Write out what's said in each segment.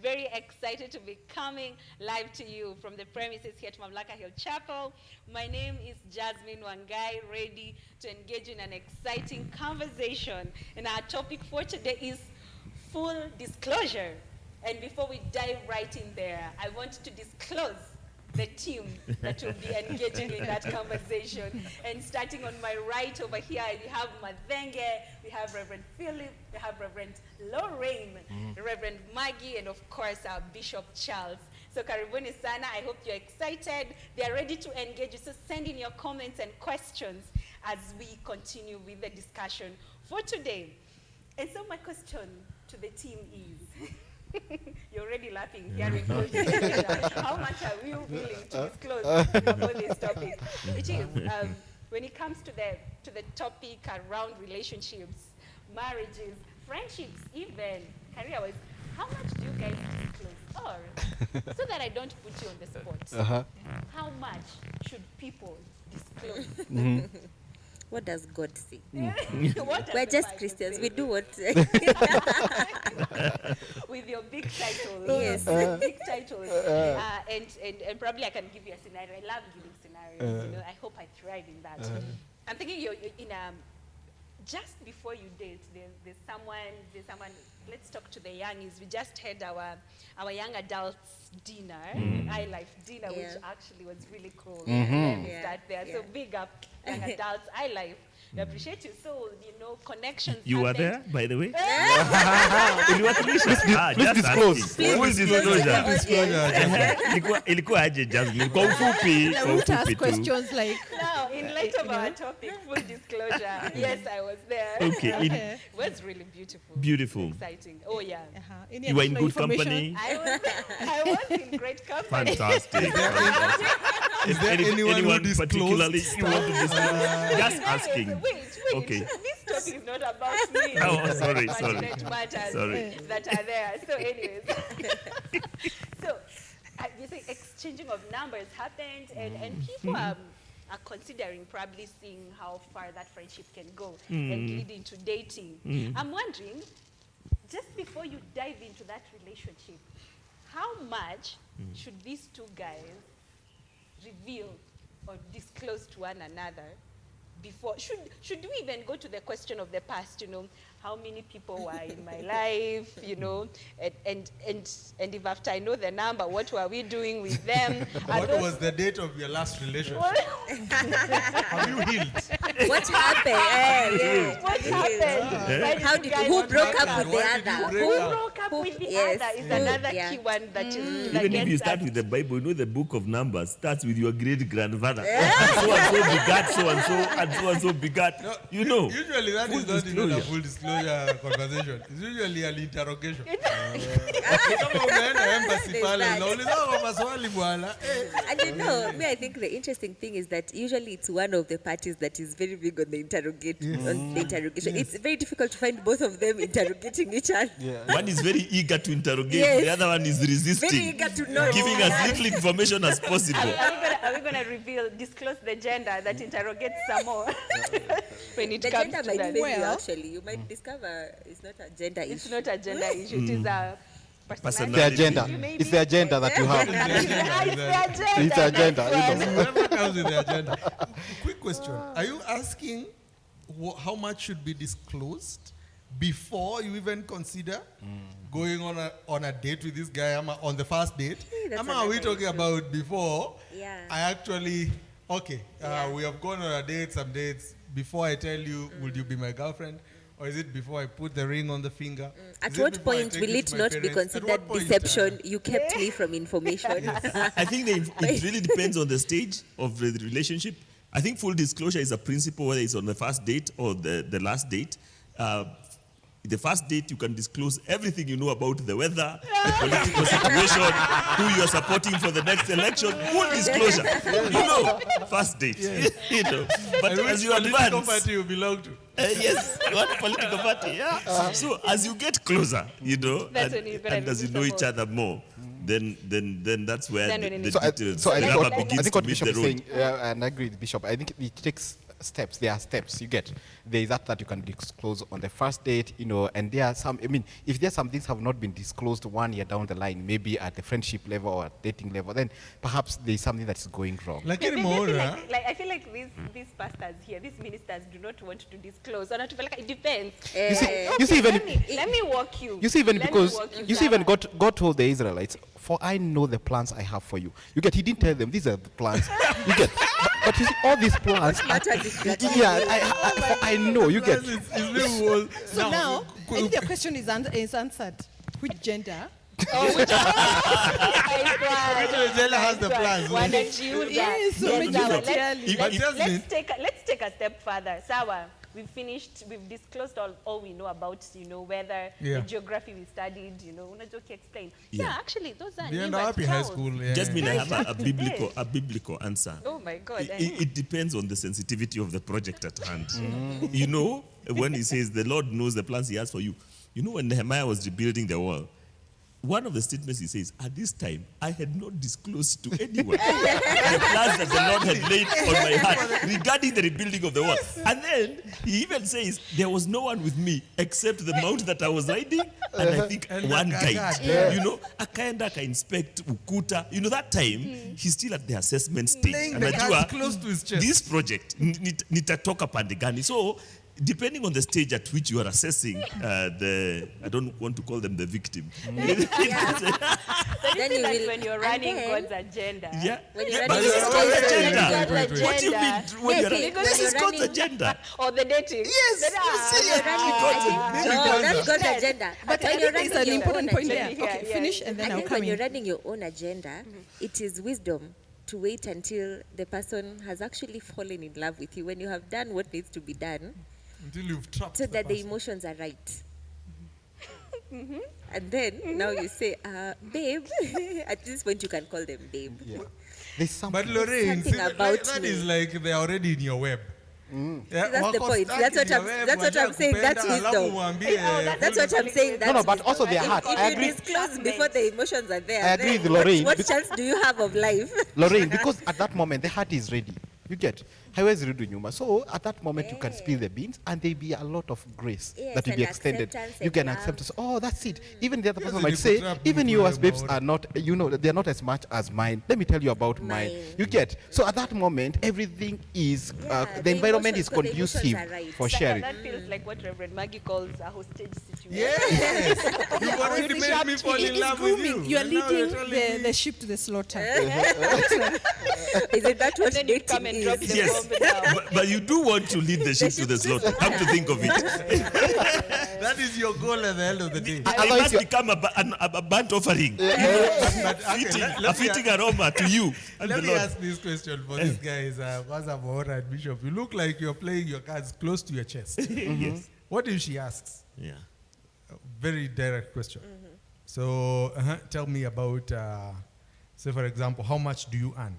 very excited to be coming live to you from the premises here at Mamlaka Hill Chapel. My name is Jasmine Wangai, ready to engage in an exciting conversation. And our topic for today is full disclosure. And before we dive right in there, I want to disclose the team that will be engaging in that conversation. And starting on my right over here, we have Madhenge, we have Reverend Philip, we have Reverend Lorraine, Reverend Maggie, and of course our Bishop Charles. So karibuni sana, I hope you're excited. They are ready to engage. So send in your comments and questions as we continue with the discussion for today. And so my question to the team is, you're already laughing, hearing how much are we willing to disclose about this topic? Which is, when it comes to the topic around relationships, marriages, friendships, even career-wise, how much do you guys disclose? Or, so that I don't put you on the spot, how much should people disclose? What does God say? We're just Christians. We do what? With your big titles. Yes. Big titles. And probably I can give you a scenario. I love giving scenarios. You know, I hope I thrive in that. I'm thinking you're in just before you date, there's someone, let's talk to the youngies. We just had our young adults dinner, iLife dinner, which actually was really cool. Let me start there. So big up young adults, iLife. We appreciate you. So, connections. You were there, by the way? Please disclose. Full disclosure. Ilikuwa aje Jasmine? Kwa ufupi. Ask questions like. No, in light of our topic, full disclosure. Yes, I was there. Okay. It was really beautiful. Beautiful. Exciting. Oh, yeah. You were in good company. I was in great company. Fantastic. Is there anyone particularly you want to discuss? Just asking. Wait. Okay. This topic is not about me. Oh, sorry. Matters that are there. So anyways. So, you say exchanging of numbers happened and people are considering probably seeing how far that friendship can go and lead into dating. I'm wondering, just before you dive into that relationship, how much should these two guys reveal or disclose to one another before? Should we even go to the question of the past, how many people were in my life, and if after I know the number, what were we doing with them? What was the date of your last relationship? Have you healed? What happened? What happened? Who broke up with the other? Who broke up with the other is another key one that is. Even if you start with the Bible, the book of Numbers starts with your great grandfather. So and so begat, so and so begat. No, Usually that is not even a full disclosure conversation. It's usually an interrogation. Kama umeenda embassy pale unauliza maswali bwana. And I think the interesting thing is that usually it's one of the parties that is very big on the interrogation. It's very difficult to find both of them interrogating each other. One is very eager to interrogate, the other one is resisting, very eager to know, giving as little information as possible. Are we going to disclose the gender that interrogates some more? When it the comes gender to might that. fail you, actually. You might discover it's not a gender issue. It's not a gender issue. It is a Personality. The agenda. It's the agenda that you have. It's the agenda. Whatever comes with the agenda. Quick question. Are you asking how much should be disclosed before you even consider going on a date with this guy on the first date? Are we talking about before I actually, we have gone on a date, some dates, before I tell you, will you be my girlfriend? Or is it before I put the ring on the finger? At what point will it not be considered deception? You kept me from information. I think it really depends on the stage of the relationship. I think full disclosure is a principle, whether it's on the first date or the last date. The first date, you can disclose everything you know about the weather, the political situation, who you're supporting for the next election. Full disclosure. First date. But as you advance, political party you belong to? Yes, what political party? Yeah. So as you get closer, and as you know each other more, then that's where the details So I think begins what to Bishop meet is the road. saying, and I agree with Bishop, I think it takes steps. There are steps. You get. There is that you can disclose on the first date, and there are some. I mean, if there are some things have not been disclosed 1 year down the line, maybe at the friendship level or at dating level, then perhaps there is something that is going wrong. Like Maybe anymore, I feel like these pastors here, these ministers do not want to disclose. Or not to feel like it depends. You see, even let me walk you. you see, even Let me because walk you you see, even down. God told the Israelites, "For I know the plans I have for you." You get. He didn't tell them these are the plans. You get. But you see, all these plans. I know. You get. So now, I think the question is answered. Which gender? Jella has the plans. Yes, so Let's take a step further. Sawa, we've disclosed all we know about, whether the geography we studied, Unajoki explained. Yeah, actually, those are The end neighbors' up in high house. school. Yeah. Just mean I have a biblical answer. Oh my God. It depends on the sensitivity of the project at hand. When he says the Lord knows the plans he has for you. When Nehemiah was rebuilding the wall, one of the statements he says, at this time, I had not disclosed to anyone the plans that the Lord had laid on my heart regarding the rebuilding of the wall. And then he even says, there was no one with me except the mount that I was riding, and I think one guide. Akaenda ka inspect ukuta. That time, he's still at the assessment stage. Laying And the cards najua, close to his chest. this project, nitatoka pande gani. So, depending on the stage at which you are assessing I don't want to call them the victim. So you Then see you that will- when you're and running then- God's agenda. Yeah. When you're But running this is your God's own agenda. God's What do you mean? agenda. When you're Okay, running, this is when God's you're agenda. Or the dating. Yes, Then, That's God's agenda. But when I you're think there's running an your important own point there. agenda, Okay, Yeah, finish yeah. and then I I'll think come when you're in. running your own agenda, it is wisdom to wait until the person has actually fallen in love with you, when you have done what needs to be done, Until you've trapped so the that the person. emotions are right. And then now you say, babe, at this point you can call them babe. Yeah. There's something. But Lorraine, Something see, about that me. is like they're already in your web. Yeah, That's the wako point. stuck That's in what your I'm- web, that's what I'm saying. That's wanakupenda, wisdom. alafu uambie, That's what I'm saying. That's No, but wisdom. also their heart. I If agree. you disclose before the emotions are there, I agree then with Lorraine, what because- chance do you have of life? Lorraine, because at that moment the heart is ready. You get. Haiwezi rudi nyuma. So at that moment you can spill the beans and there be a lot of grace Yes, that will be and extended. acceptance You and can love. accept us. Oh, that's it. Even the other person Yes, might you say, could trap even me you for as babes about- are not, they're not as much as mine. Let me tell you about mine. Mine. You get. So at that moment everything is, Yeah, the environment emotions- is so the emotions conducive are right. for sharing. That feels like what Reverend Maggie calls a hostage situation. Yes. You've already It's made me fall It in is love with grooming. you. You are And now you're leading telling me- the sheep to the slaughter. Is it that what Then you come dating and drop is? the Yes, bomb down. but you do want to lead the sheep to the slaughter. Come to think of it. That is your goal at the end of the day. It Otherwise must you're- become a burnt offering, But okay, fitting, let a me- fitting aroma to you and Let the me Lord. ask this question for these guys, Waza Mohora and Bishop. You look like you're playing your cards close to your chest. Yes. What if she asks? Yeah. Very direct question. So tell me about, say for example, how much do you earn?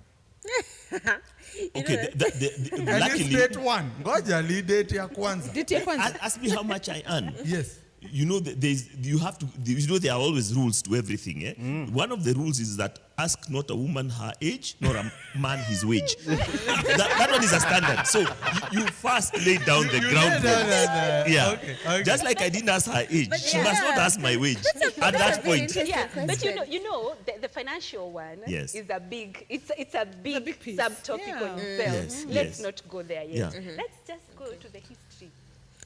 Okay. And Luckily, it's date one. Ngoja li date ya kwanza. Date ya kwanza. ask me how much I earn. Yes. There are always rules to everything. One of the rules is that ask not a woman her age, nor a man his wage. that one is a standard. So you first lay down the ground rules. Yeah. Okay. Just like I didn't ask her age, she yeah. must not ask my wage at that's that a very point. interesting Yeah, but question. the financial one Yes. is a big, it's a big piece. subtopic Yeah. on itself. Yes, Let's yes. not go there Yeah. yet. Let's just go to the history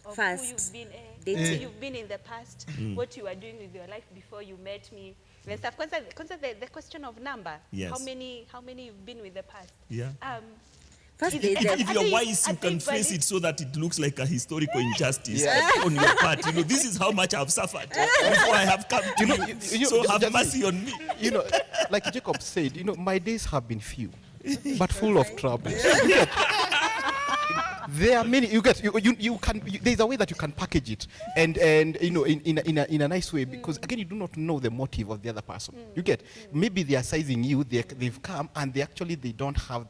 of First, who you've been, dating. who you've been in the past, what you were doing with your life before you met me, and stuff. Consider the question of number. Yes. How many you've been with the past? Yeah. First, Is- there's is- the- If you're wise, you can phrase it so that it looks like a historical injustice on your part. This is how much I've suffered before I have come to you. So have mercy on me. Like Jacob said, my days have been few, but full of troubles. There are many. There's a way that you can package it, and in a nice way, because again you do not know the motive of the other person. You get, maybe they are sizing you. They've come and they don't have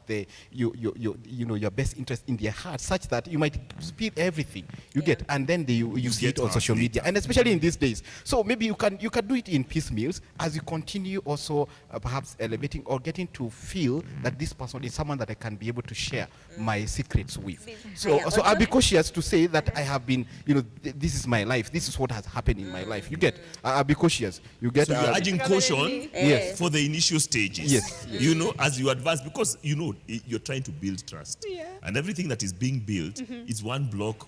your best interest in their heart, such that you might spill everything. You get, and then you see get it on hurt social media, later. and especially in these days. So maybe you can do it in piecemeals as you continue also perhaps elevating or getting to feel that this person is someone that I can be able to share my secrets with. So, Haya, so I'll be Ocho? cautious to say that I have been, this is my life. This is what has happened in my life. You get, I'll be cautious. You get, So you're urging caution Yes. for the initial stages. Yes, As you advance, because you're trying to build trust. Yeah. And everything that is being built is one block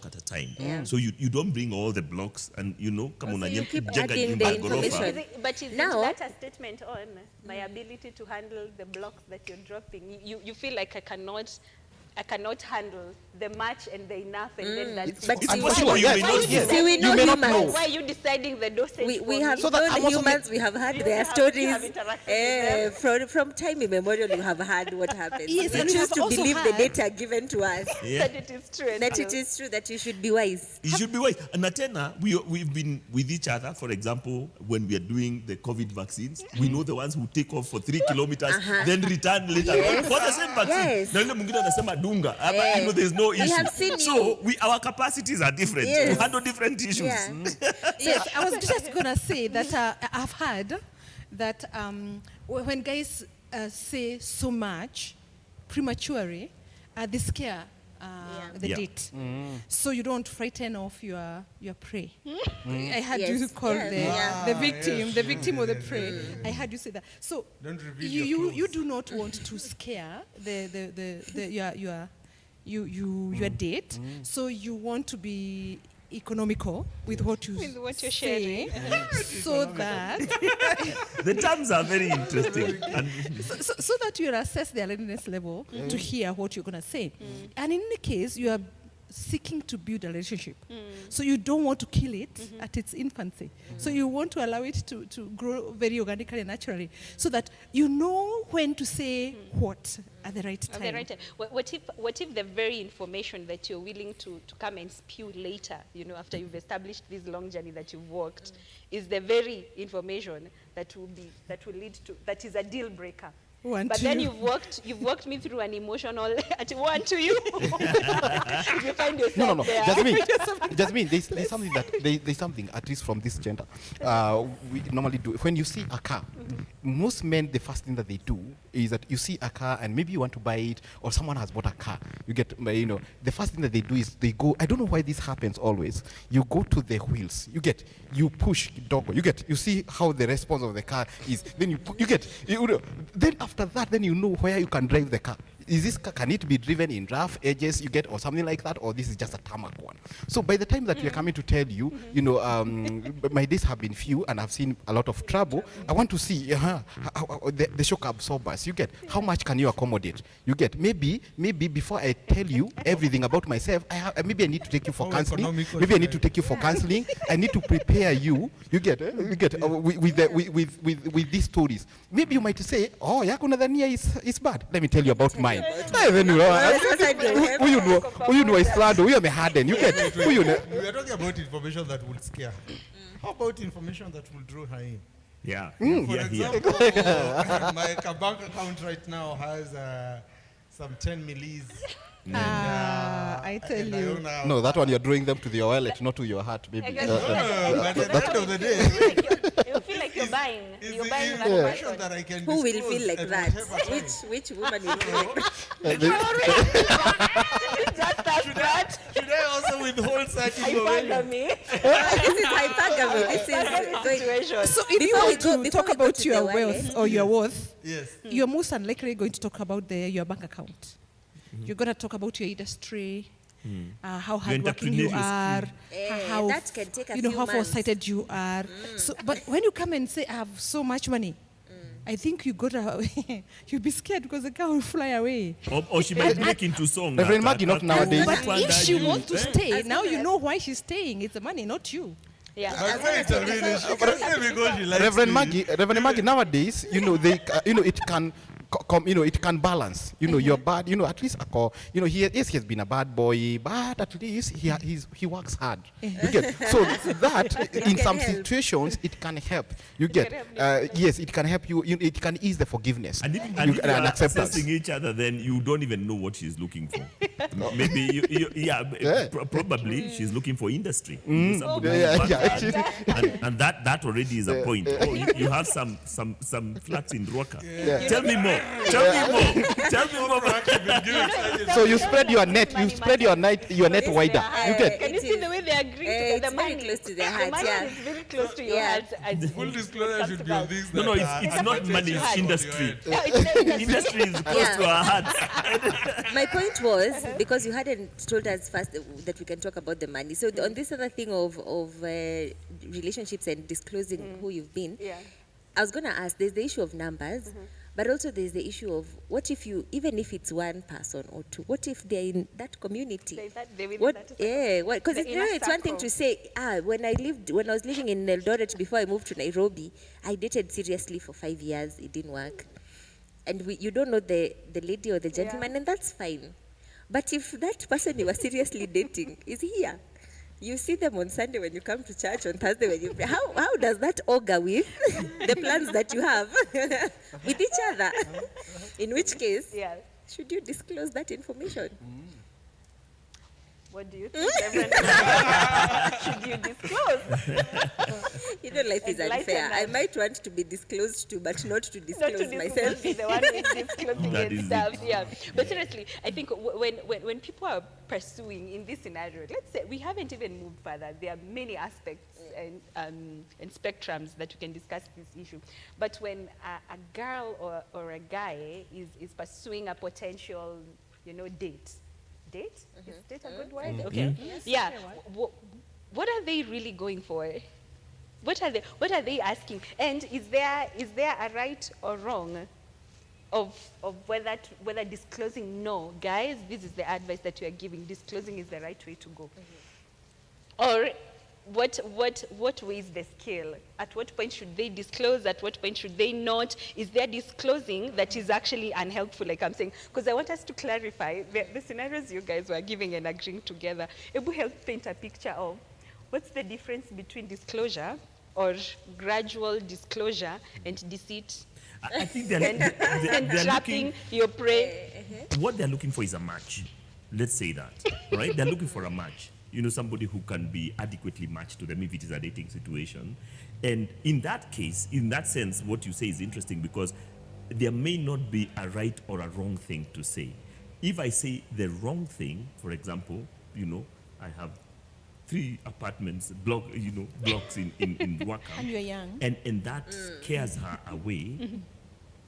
at a time. So you don't bring all the blocks and come on, you keep jenga adding nyumba the ghorofa. information. But is Now- that a statement on my ability to handle the blocks that you're dropping? You feel like I cannot handle the much and the enough, and then that's But It's see, possible why- you may not yes. See, we You know may not humans. know. why are you deciding the dosage We for have me? So that known I'm also humans, we have heard You their have stories. interacted with From time immemorial, we have heard what happens. Yes, we and we choose have to also believe the heard- data given to us, Yeah. that it is true. and that real. it is true, that you should be wise. You should be wise. And Atena, we've been with each other, for example, when we are doing the COVID vaccines, we know the ones who take off for 3 kilometers, then return later Yes. for the same vaccine. Yes. Na yule mwingine anasema dunga. Hapa, Yes. there's no We issue. have seen So our capacities are different Yes. to handle different issues. Yeah. Yes, I was just going to say that I've heard that when guys say so much prematurely, they scare the Yeah. date. So you don't frighten off your prey. I heard Yes, you call yes, the, yeah. the victim, the victim of the prey. I heard you say that. So Don't reveal you, your you clothes. do not want to scare your date. So you want to be economical with what you With what you're say, so that The terms are very interesting. And so that you'll assess their readiness level to hear what you're going to say. And in any case, you are seeking to build a relationship. So you don't want to kill it at its infancy. So you want to allow it to grow very organically and naturally, so that you know when to say what at the right At time. the right time. What if the very information that you're willing to come and spew later, after you've established this long journey that you've walked, is the very information that is a deal breaker? One But to then you. you've walked me through an emotional at one to you. You find yourself No. there. Jasmine, there's something there's something, at least from this gender, we normally do. When you see a car, most men, the first thing that they do is that you see a car and maybe you want to buy it, or someone has bought a car. You get, the first thing that they do is they go, I don't know why this happens always. You go to the wheels. You push doggo. You see how the response of the car is. Then then after that, then you know where you can drive the car. Is this car, can it be driven in rough edges, or something like that, or this is just a tarmac one? So by the time that we are coming to tell you, my days have been few and I've seen a lot of trouble, I want to see how the shock absorbers, how much can you accommodate? Maybe before I tell you everything about myself, maybe I need to take you for How counseling. economical Maybe I is need to it? take you for counseling. I need to prepare you. With these stories. Maybe you might say, oh, yako nadhania is bad. Let me tell you about mine. Huyu ni Waislando, huyu ameharden. We are talking about information that will scare her. How about information that will draw her in? yeah. For Yeah. example, my bank account right now has some 10 millis. I tell and I you. own a- No, that one you're drawing them to your wallet, not to your heart, maybe. Exactly. But at the end of the day, You feel like you're buying. it's You're the buying that information person. that I can Who will disclose feel like and that? whatever time. Which woman will feel like that? Just as that. Should I also withhold such information? Hypergamy. This is hypergamy. This is Hypergamy going. situation. So if you Before we want go- to before talk we go about to your the wealth wallet- or your worth, Yes. you're most unlikely going to talk about your bank account. You're going to talk about your industry, how hardworking you are, how that can take a you know few how months. foresighted you are. So, but when you come and say I have so much money, I think you you'll be scared because the car will fly away. Or she might break into song. Reverend Maggie, not nowadays. But if she wants to stay, As now long you as- know why she's staying. It's the money, not you. Yeah. I say it's a really, she can say because she likes Reverend me. Maggie, nowadays, it can it can balance. You're bad. At least he has been a bad boy, but at least he works hard. You get so that in can some help. situations it can help. You get yes, it can help you. It can ease the forgiveness And if and you are acceptance. assessing each other, then you don't even know what she's looking for. Maybe, probably she's looking for industry. Somebody who Yeah, works yeah. hard. And that already is a point. Oh, you have some flats in Ruaka. Tell me more. Tell me more. Tell me more. So you spread your net, your net wider. You get. Can you see the way they agree to the it's money? very close to their The heart, money yeah. is very close to your Yeah. heart. as Full it disclosure comes should to be on that. things No, no, that it's are not money, it's attached to industry. your head. Yeah, it's the industry. Industry is close Yeah. to our hearts. My point was, because you hadn't told us first that we can talk about the money. So on this other thing of relationships and disclosing who you've been, Yeah. I was going to ask, there's the issue of numbers, but also there's the issue of what if you, even if it's one person or two, what if they're in that community? They're within What? that Yeah, because The inner it's one thing circle. to say, when I was living in Eldoret before I moved to Nairobi, I dated seriously for 5 years. It didn't work, and you don't know the lady or the gentleman, and that's fine. But if that person you were seriously dating is here, you see them on Sunday when you come to church, on Thursday when you pray. How does that augur with the plans that you have with each other? In which case, Yeah. should you disclose that information? What do you think, Reverend? Should you disclose? You know, life is Enlighten unfair. I us. might want to be disclosed to, but not to Not disclose to myself. be the one who is disclosing That and is stuff. Yeah. But seriously, I think when people are pursuing in this scenario, let's say we haven't even moved further. There are many aspects and spectrums that you can discuss this issue. But when a girl or a guy is pursuing a potential, date. Is date a good word? Okay. Yeah. What are they really going for? What are they asking? And is there a right or wrong of whether disclosing? No, guys, this is the advice that you are giving. Disclosing is the right way to go. Or what weighs the scale? At what point should they disclose? At what point should they not? Is there disclosing that is actually unhelpful, like I'm saying? Because I want us to clarify the scenarios you guys were giving and agreeing together. It will help paint a picture of what's the difference between disclosure or gradual disclosure and deceit I think they're, and they're trapping looking, your prey. what they're looking for is a match. Let's say that, right? They're looking for a match. Somebody who can be adequately matched to them if it is a dating situation. And in that case, in that sense, what you say is interesting because there may not be a right or a wrong thing to say. If I say the wrong thing, for example, I have 3 apartments, blocks in Waka. And you're young. And that scares her away.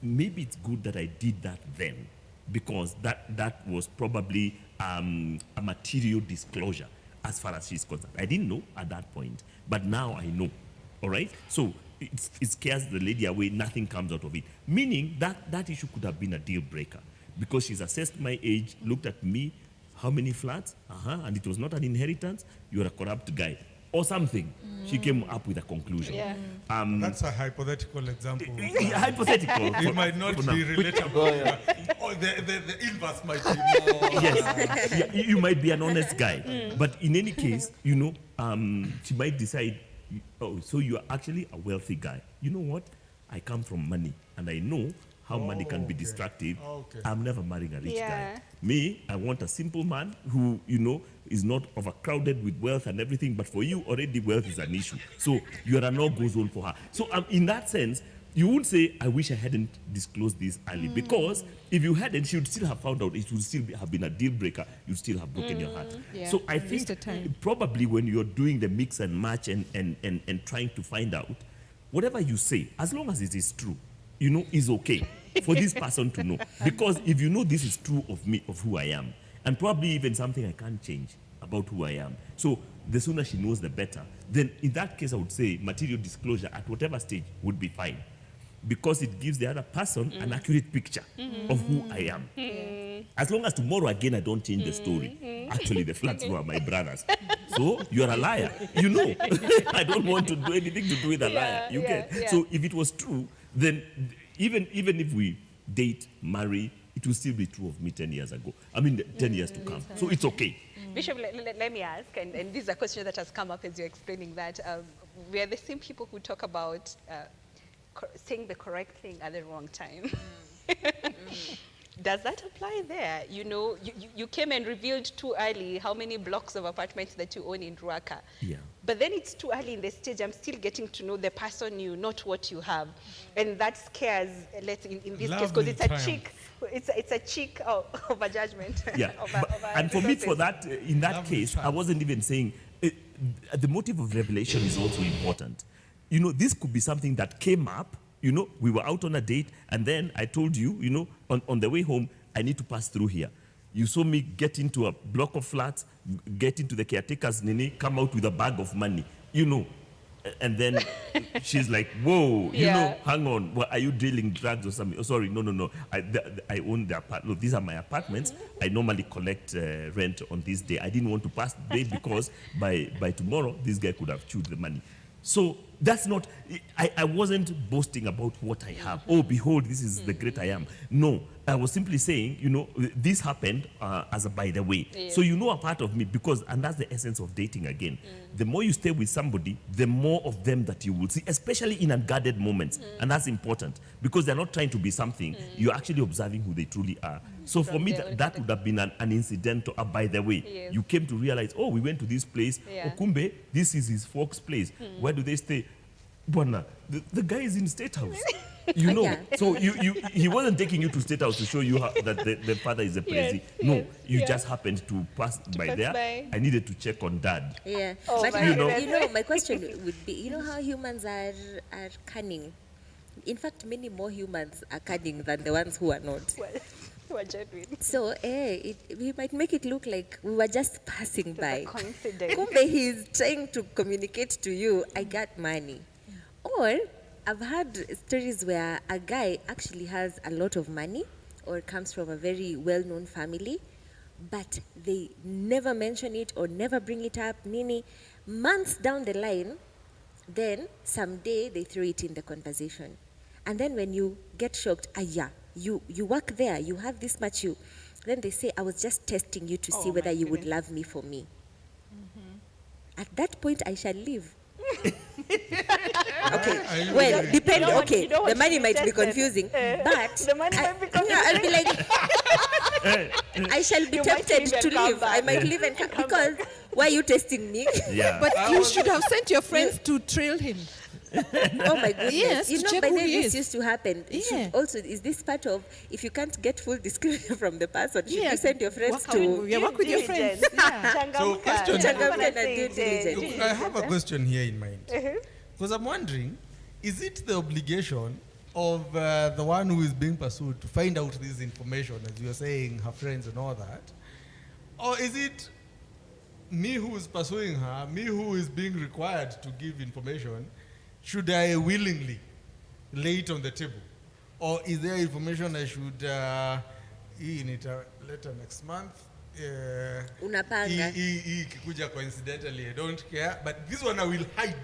Maybe it's good that I did that then because that was probably a material disclosure as far as she's concerned. I didn't know at that point, but now I know. All right? So it scares the lady away, nothing comes out of it. Meaning that issue could have been a deal breaker because she's assessed my age, looked at me, how many flats, and it was not an inheritance, you're a corrupt guy. Or something. She came up with a conclusion. Yeah. That's a hypothetical example. Hypothetical. It might not for be now. relatable. Or the inverse might be more. Yes. Yeah, you might be an honest guy. But in any case, she might decide, oh, so you are actually a wealthy guy. You know what? I come from money and I know how money can be okay. destructive. Okay. I'm never marrying a rich Yeah. guy. Me, I want a simple man who, is not overcrowded with wealth and everything, but for you, already wealth is an issue. So you are a no-go zone for her. So in that sense, you won't say, I wish I hadn't disclosed this early, because if you hadn't, she would still have found out. It would still have been a deal breaker. You'd still have broken your heart. Yeah. So I Waste think of time. probably when you're doing the mix and match and trying to find out, whatever you say, as long as it is true, is okay for this person to know. Because if you know this is true of me, of who I am, and probably even something I can't change about who I am. So the sooner she knows, the better. Then in that case, I would say material disclosure at whatever stage would be fine. Because it gives the other person an accurate picture of who I am. As long as tomorrow again I don't change the story. Actually, the flats were my brothers. So you're a liar. I don't want to do anything to do with a liar. You get? Yeah. So if it was true, then even if we date, marry, it will still be true of me 10 years ago. 10 years to come. So it's okay. Bishop, let me ask, and this is a question that has come up as you're explaining that. We are the same people who talk about saying the correct thing at the wrong time. Does that apply there? You came and revealed too early how many blocks of apartments that you own in Ruaka. Yeah. But then it's too early in the stage. I'm still getting to know the person you, not what you have. And that scares, in this case, because Lovely it's a triumph. cheek, it's a cheek of a judgment. Yeah. And for me, for that, in that Lovely case, I child. wasn't even saying the motive of revelation is also important. You know, this could be something that came up. You know, we were out on a date, and then I told you, you know, on the way home, I need to pass through here. You saw me get into a block of flats, get into the caretaker's nini, come out with a bag of money, you know. And then she's like, whoa, you Yeah. know, hang on, what, are you dealing drugs or something? Oh, sorry, no. I own the apartment. Look, these are my apartments. I normally collect rent on this day. I didn't want to pass the day because by tomorrow, this guy could have chewed the money. So that's not, I wasn't boasting about what I have. Oh, behold, this is the great I am. No, I was simply saying, you know, this happened as a by the way. Yeah. So you know a part of me because, and that's the essence of dating again. The more you stay with somebody, the more of them that you will see, especially in unguarded moments. And that's important because they're not trying to be something. You're actually observing who they truly are. So for From me, their that would have been an incidental, by the way. Yes. You came to realize, oh, we went to this place. Yeah. Okumbe, this is his folks' place. Where do they stay? Bwana, the guy is in State House. You know, Yeah. so he wasn't taking you to State House to show you how, that the father is a Yes, prezi. No, yes, you yeah. just happened to pass by pass there. by. I needed to check on dad. Yeah. Oh But my You know- goodness. my question would be, you know how humans are cunning? In fact, many more humans are cunning than the ones who are not. Well, we're genuine. So, we might make it look like we were just passing It's a by. coincidence. Kumbe he's trying to communicate to you, I got money. Or I've heard stories where a guy actually has a lot of money or comes from a very well-known family, but they never mention it or never bring it up. Nini, months down the line, then someday they throw it in the conversation. And then when you get shocked, you work there, you have this much, then they say, I was just testing you to see Oh, whether my you would goodness. love me for me. At that point, I shall leave. Okay, well, depend. You don't want- Okay, you don't want the money to be might be tested. confusing, but The money might be I'll be like, I shall be You might tempted leave and to come leave. I back. might leave and come because why are you testing me? Yeah. But you should have sent your friends to trail him. Oh my goodness! Yes, you to know, check by who then he this is. used to happen. It should Yeah. also, is this part of if you can't get full description from the person, should Yeah, you send your friends work to? out. Yeah, work with your friends. Diligence. Yeah. Changamka. So, question- Yeah, Changamka I'm gonna and say due it, diligence. Look, I have a question here in mind. Because I'm wondering, is it the obligation of the one who is being pursued to find out this information, as you are saying, her friends and all that? Or is it me who is pursuing her, me who is being required to give information, should I willingly lay it on the table? Or is there information I should later next month? Unapanga. Hii ikikuja coincidentally, I don't care. But this one I will hide.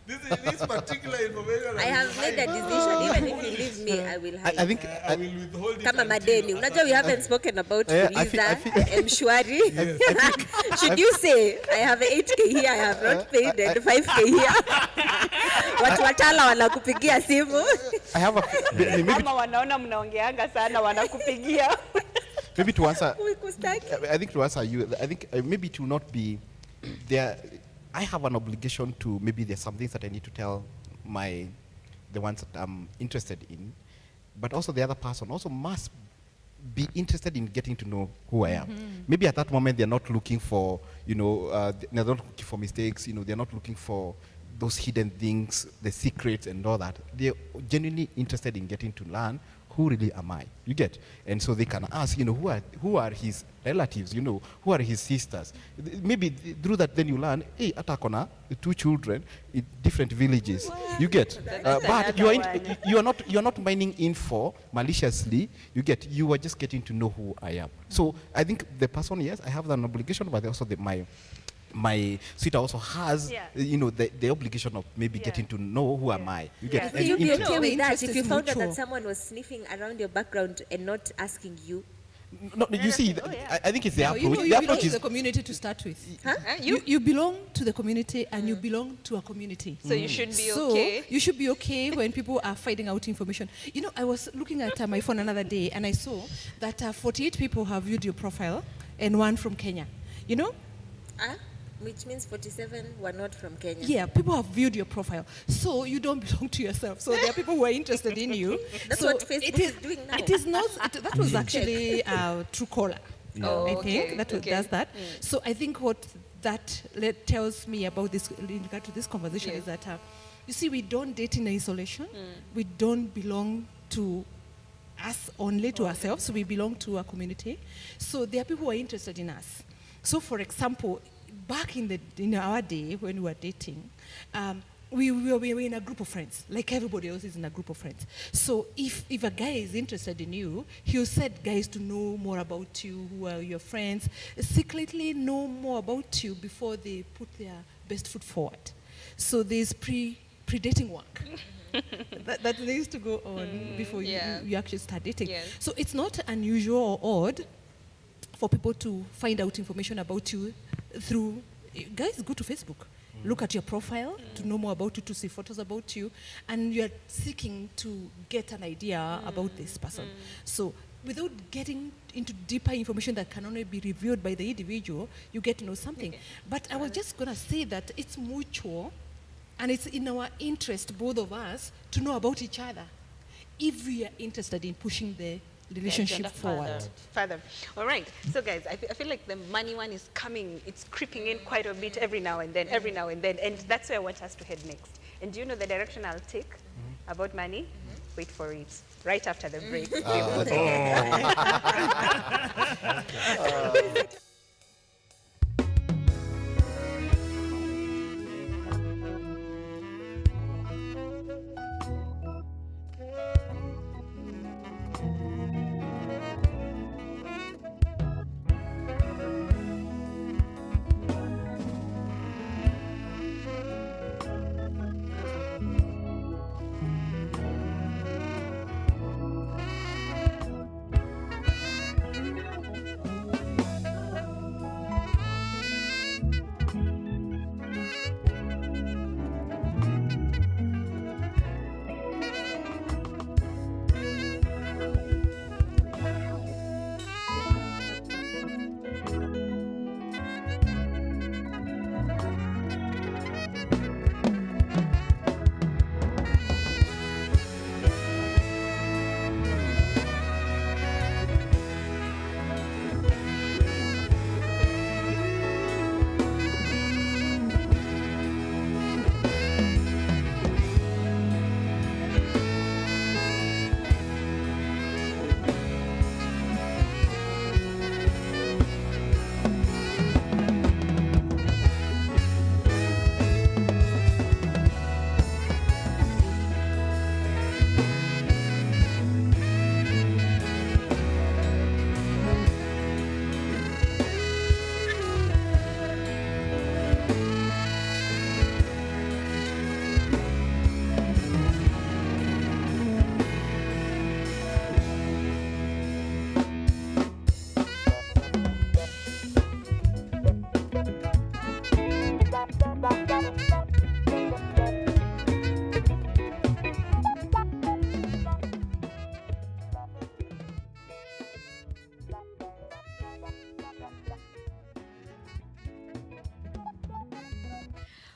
This particular information I have made a decision. Even if you leave me, I will hide. I think I will withhold it. Kama until madeni. a Unajua we haven't spoken about Yeah, I Fuliza, feel- Mshwari. Should you say, I have 8K here, I have not paid, and 5K here. Watu watala wanakupigia simu. I have a maybe, Kama wanaona mnaongeanga sana wanakupigia. maybe to answer. Kustaki. I think to answer you, I think maybe it will not be there. I have an obligation to, maybe there's some things that I need to tell the ones that I'm interested in, but also the other person also must be interested in getting to know who I am. Maybe at that moment they're not looking for, they're not looking for mistakes, they're not looking for those hidden things, the secrets and all that. They're genuinely interested in getting to learn who really am I? You get? And so they can ask, who are his relatives, who are his sisters. Maybe through that then you learn, hey, Atakona, 2 children in different villages. You get? But you are not mining info maliciously. You get? You are just getting to know who I am. So I think the person, yes, I have an obligation, but also my sweeter also has, Yeah. the obligation of maybe Yeah. getting to know who am I. You get? Yeah. Will And you be in- okay The with that interest if is you found out mutual. that someone was sniffing around your background and not asking you? No, you see, Oh, yeah. I think it's the No, approach. you The belong approach to is the community to start with. Huh? You belong to the community and you belong to a community. So you should be So okay. you should be okay when people are finding out information. I was looking at my phone another day and I saw that 48 people have viewed your profile and 1 from Kenya. Huh? Which means 47 were not from Kenya. Yeah, people have viewed your profile. So you don't belong to yourself. So there are people who are interested in you. That's so what Facebook is doing now. It is not, that was actually Truecaller. Oh, I okay, think that okay. does that. So I think what that tells me about this, in regard to this conversation, Yes. is that, you see, we don't date in isolation. We don't belong to us only, to ourselves. We belong to a community. So there are people who are interested in us. So for example, back in our day when we were dating, we were in a group of friends, like everybody else is in a group of friends. So if a guy is interested in you, he'll set guys to know more about you, who are your friends, secretly know more about you before they put their best foot forward. So there's pre-dating work. that needs to go on before yeah. you actually start dating. Yes. So it's not unusual or odd for people to find out information about you through, guys, go to Facebook. Look at your profile to know more about you, to see photos about you, and you're seeking to get an idea about this person. So without getting into deeper information that can only be reviewed by the individual, you get to know something. Okay. But I was just going to say that it's mutual, and it's in our interest, both of us, to know about each other if we are interested in pushing the relationship agenda forward. Further. All right. So guys, I feel like the money one is coming. It's creeping in quite a bit every now and then, and that's where I want us to head next. And do you know the direction I'll take about money? Wait for it. Right after the break.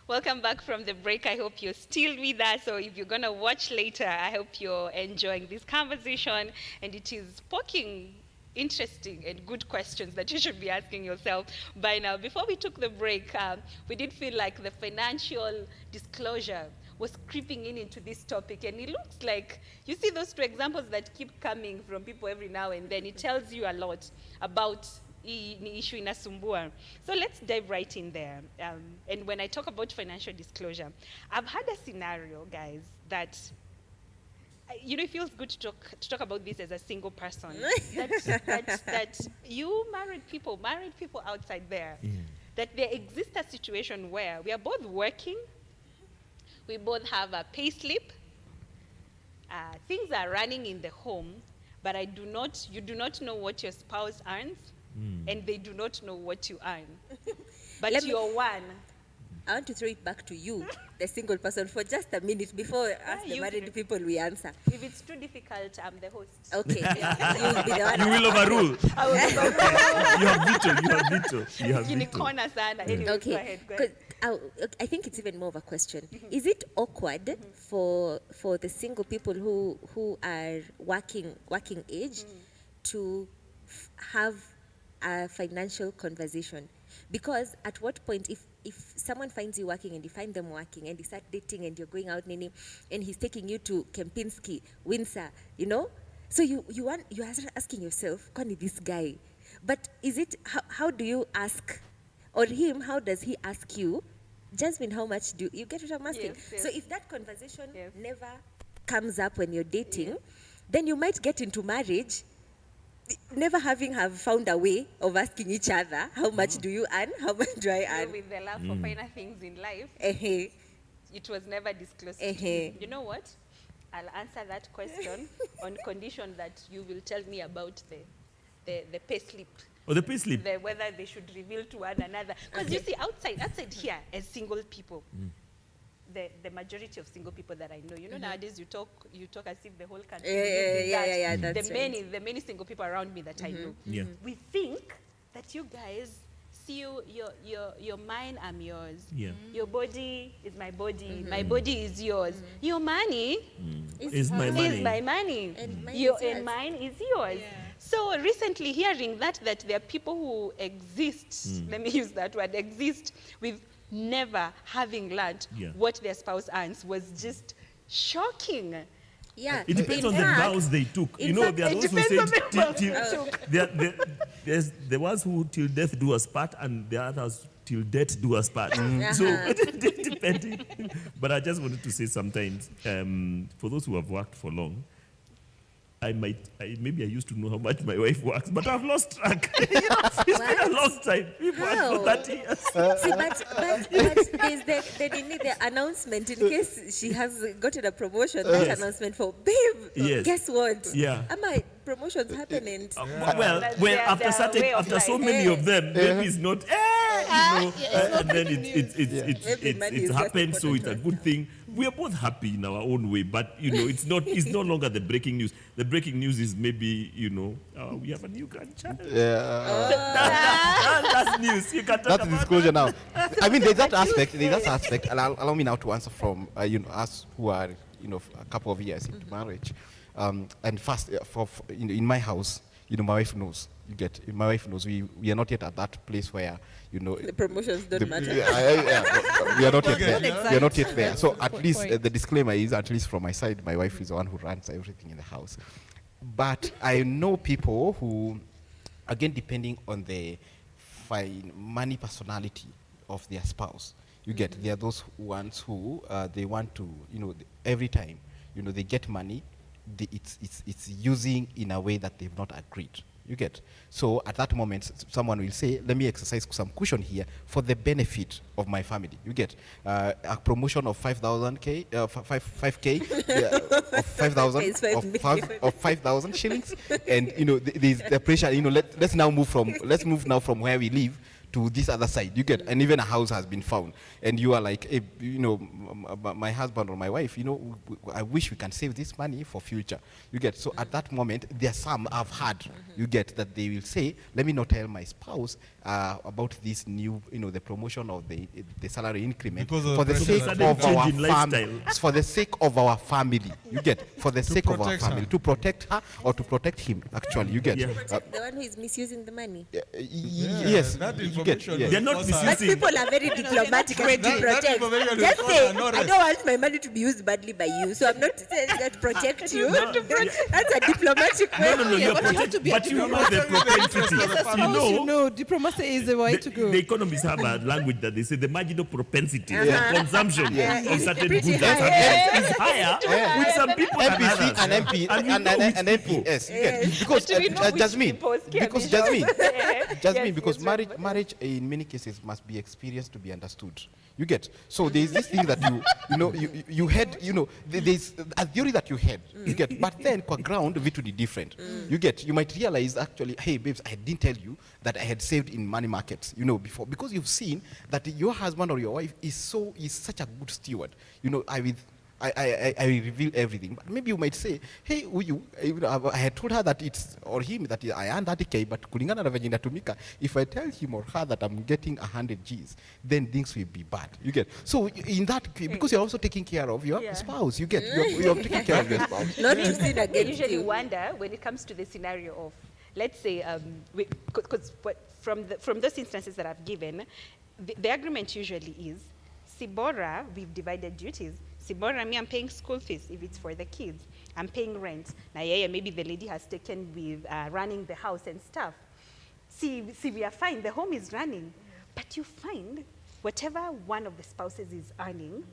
Welcome back from the break. I hope you're still with us, or if you're going to watch later, I hope you're enjoying this conversation, and it is poking interesting and good questions that you should be asking yourself by now. Before we took the break, we did feel like the financial disclosure was creeping into this topic, and it looks like, you see those two examples that keep coming from people every now and then, it tells you a lot about ni issue inasumbua. So let's dive right in there. And when I talk about financial disclosure, I've had a scenario, guys, that it feels good to talk about this as a single person. that you married people outside there, that there exists a situation where we are both working, we both have a pay slip, things are running in the home, but you do not know what your spouse earns, and they do not know what you earn. But you're one. I want to throw it back to you, the single person, for just a minute before us, the you married do. people, we answer. If it's too difficult, I'm the host. Okay, you'll be the one. You will overrule. I will You have veto. You have in the veto. corner, sana. Anyway, Okay, go ahead. 'cause I think it's even more of a question. Is it awkward for the single people who are working age to have a financial conversation? Because at what point, if someone finds you working and you find them working and you start dating and you're going out, Nini, and he's taking you to Kempinski, Windsor, so you are asking yourself, kwani this guy? But is it, how do you ask? Or him, how does he ask you, Jasmine, how much do you get what I'm asking? Yes. So if that conversation Yes. never comes up when you're dating, then you might get into marriage never having have found a way of asking each other, how much do you earn? How much do I earn? With the love for finer things in life, Eh-heh. it was never disclosed. Eh-heh. You know what? I'll answer that question on condition that you will tell me about the pay slip. Or the pay slip. Whether they should reveal to one another. Because you see, outside here, as single people, the majority of single people that I know, nowadays you talk as if the whole country. Yeah, that's the many single people around me that I know. Yeah. We think that you guys see you're mine, I'm yours. Yeah. Your body is my body. My body is yours. Your money Is my money. is my money. And mine Your is yours. and mine is yours. So recently hearing that there are people who exist, let me use that word, exist with never having learned Yeah. what their spouse earns was just shocking. Yeah. It depends In on the fact- vows they took. in fact, There are it those who depends said on the vows they there's the ones who till death do us part, and the others till death do us part. So it depending. But I just wanted to say sometimes, for those who have worked for long, maybe I used to know how much my wife works, but I've lost track. It's been a long time. We've worked How? for 30 years. See, but there's the announcement in case she has gotten a promotion. That Yes. announcement for babe. Yes. Guess what? Yeah. My promotions happen and Well, That's well, their way of after so life. many of them, maybe it's not, and then Maybe money it's is happened, just so it's a good thing. We are both happy in our own way, but it's no longer the breaking news. The breaking news is maybe we have a new grandchild. That's news. You can talk That's about disclosure now. I mean, there's that aspect. And allow me now to answer from us who are a couple of years into marriage. And first, in my house, my wife knows. My wife knows we are not yet at that place where the promotions don't matter. we are not yet there. Exactly. We are not yet there. So That's at the least point. the disclaimer is, at least from my side, my wife is the one who runs everything in the house. But I know people who, again, depending on the money personality of their spouse, there are those ones who they want to, every time, they get money, it's using in a way that they've not agreed. So at that moment, someone will say, let me exercise some cushion here for the benefit of my family. A promotion of 5,000 of 5,000 It's 5 million. of 5,000 shillings, and there's the pressure. Let's move now from where we live to this other side. And even a house has been found, and you are like, hey, my husband or my wife, I wish we can save this money for future. So at that moment, there are some I've had. That they will say, let me not tell my spouse about this new, the promotion of the salary increment Because of for the the sake pressure of that our change in family. lifestyle. For the sake of our family, for the sake of our protect her. family, to protect her or to protect him. Actually, Yeah. The one who is misusing the money. Yes, that you information. yes. They're not Of course, But misusing. people are very diplomatic and to that protect. information Just will say, cause an I arrest. don't want my money to be used badly by you, so I'm not saying that protect you. No, That's a diplomatic way. No, Yeah, you're but you have protect- to be a but you know the propensity. Diplomacy is the way to go. The economists have a language that they say the marginal propensity for consumption Yeah, of it's certain pretty goods and high. services is higher with some people than MPC others. and MP And we know which and people. MPS. Because But we know which Jasmine, people scare because me. Jasmine, Yes, Jasmine, yes, because yes, marriage marriage in many cases must be experienced to be understood. You get? So there's this thing that you had, there's a theory that you had, you get? But then kwa ground, vitu ni different. You get? You might realize actually, hey babes, I didn't tell you that I had saved in money markets, before. Because you've seen that your husband or your wife is such a good steward. I reveal everything. But maybe you might say, hey, I had told her that or him that I earned 30K, but kulingana na venye inatumika, if I tell him or her that I'm getting 100 Gs, then things will be bad. You get? So in that, because you're also taking care of your spouse, you get? You're taking care of your spouse. Not to sin I against usually you. wonder when it comes to the scenario of, let's say, because from those instances that I've given, the agreement usually is, Sibora, we've divided duties. Sibora, me, I'm paying school fees if it's for the kids. I'm paying rent. Now, maybe the lady has taken with running the house and stuff. See, we are fine. The home is running. But you find whatever one of the spouses is earning,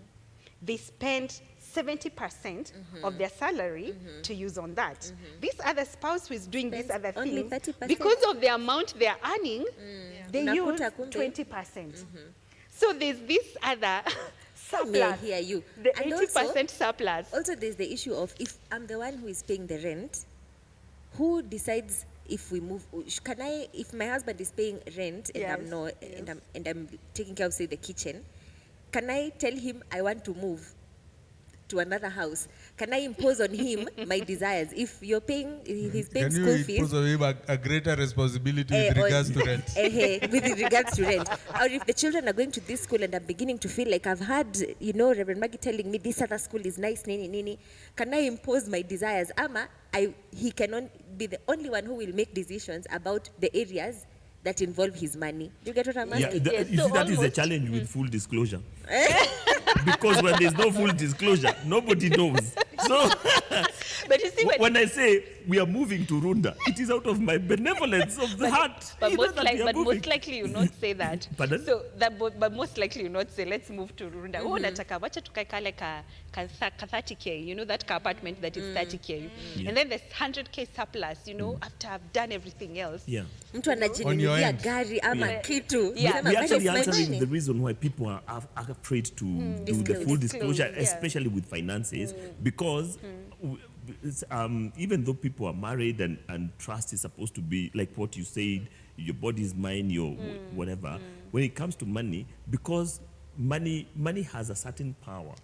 they spend 70% of their salary to use on that. This other spouse who is doing these other only things, 30%. because of the amount they are earning, they use Unakuta kumbe. 20%. So there's this other May I surplus, hear you? the And 80% surplus. Also, there's the issue of if I'm the one who is paying the rent, who decides if we move? If my husband is paying rent and I'm Yes, not, and I'm taking care of, say, the kitchen, can I tell him I want to move to another house? Can I impose on him my desires? If he's paying Can school you fees, impose on him a greater responsibility with regards to rent? with regards to rent. Or if the children are going to this school and I'm beginning to feel like I've had, Reverend Maggie telling me this other school is nice, nini, can I impose my desires? Ama, he cannot be the only one who will make decisions about the areas that involve his money. Do you get what I'm Yeah, asking? Yes, you so see, that is the almost- challenge with full disclosure. Because when there's no full disclosure, nobody knows. So But you see, when I say we are moving to Runda, it is out of my benevolence of the heart. But You know most, that we are moving. most likely you not say that. Pardon? So but most likely you not say let's move to Runda. Oh, nataka wacha tukae kale ka 30K. That car apartment that is 30K. Yeah. And then there's 100K surplus. After I've done everything else. Yeah. Mtu On your anajinunulia end. gari ama Yeah. kitu. Yeah. Sema, We're "That actually is my answering money." the reason why people are afraid to do the full disclosure, yeah. especially with finances, because even though people are married and trust is supposed to be like what you said, your body is mine, your whatever. When it comes to money, because money has a certain power,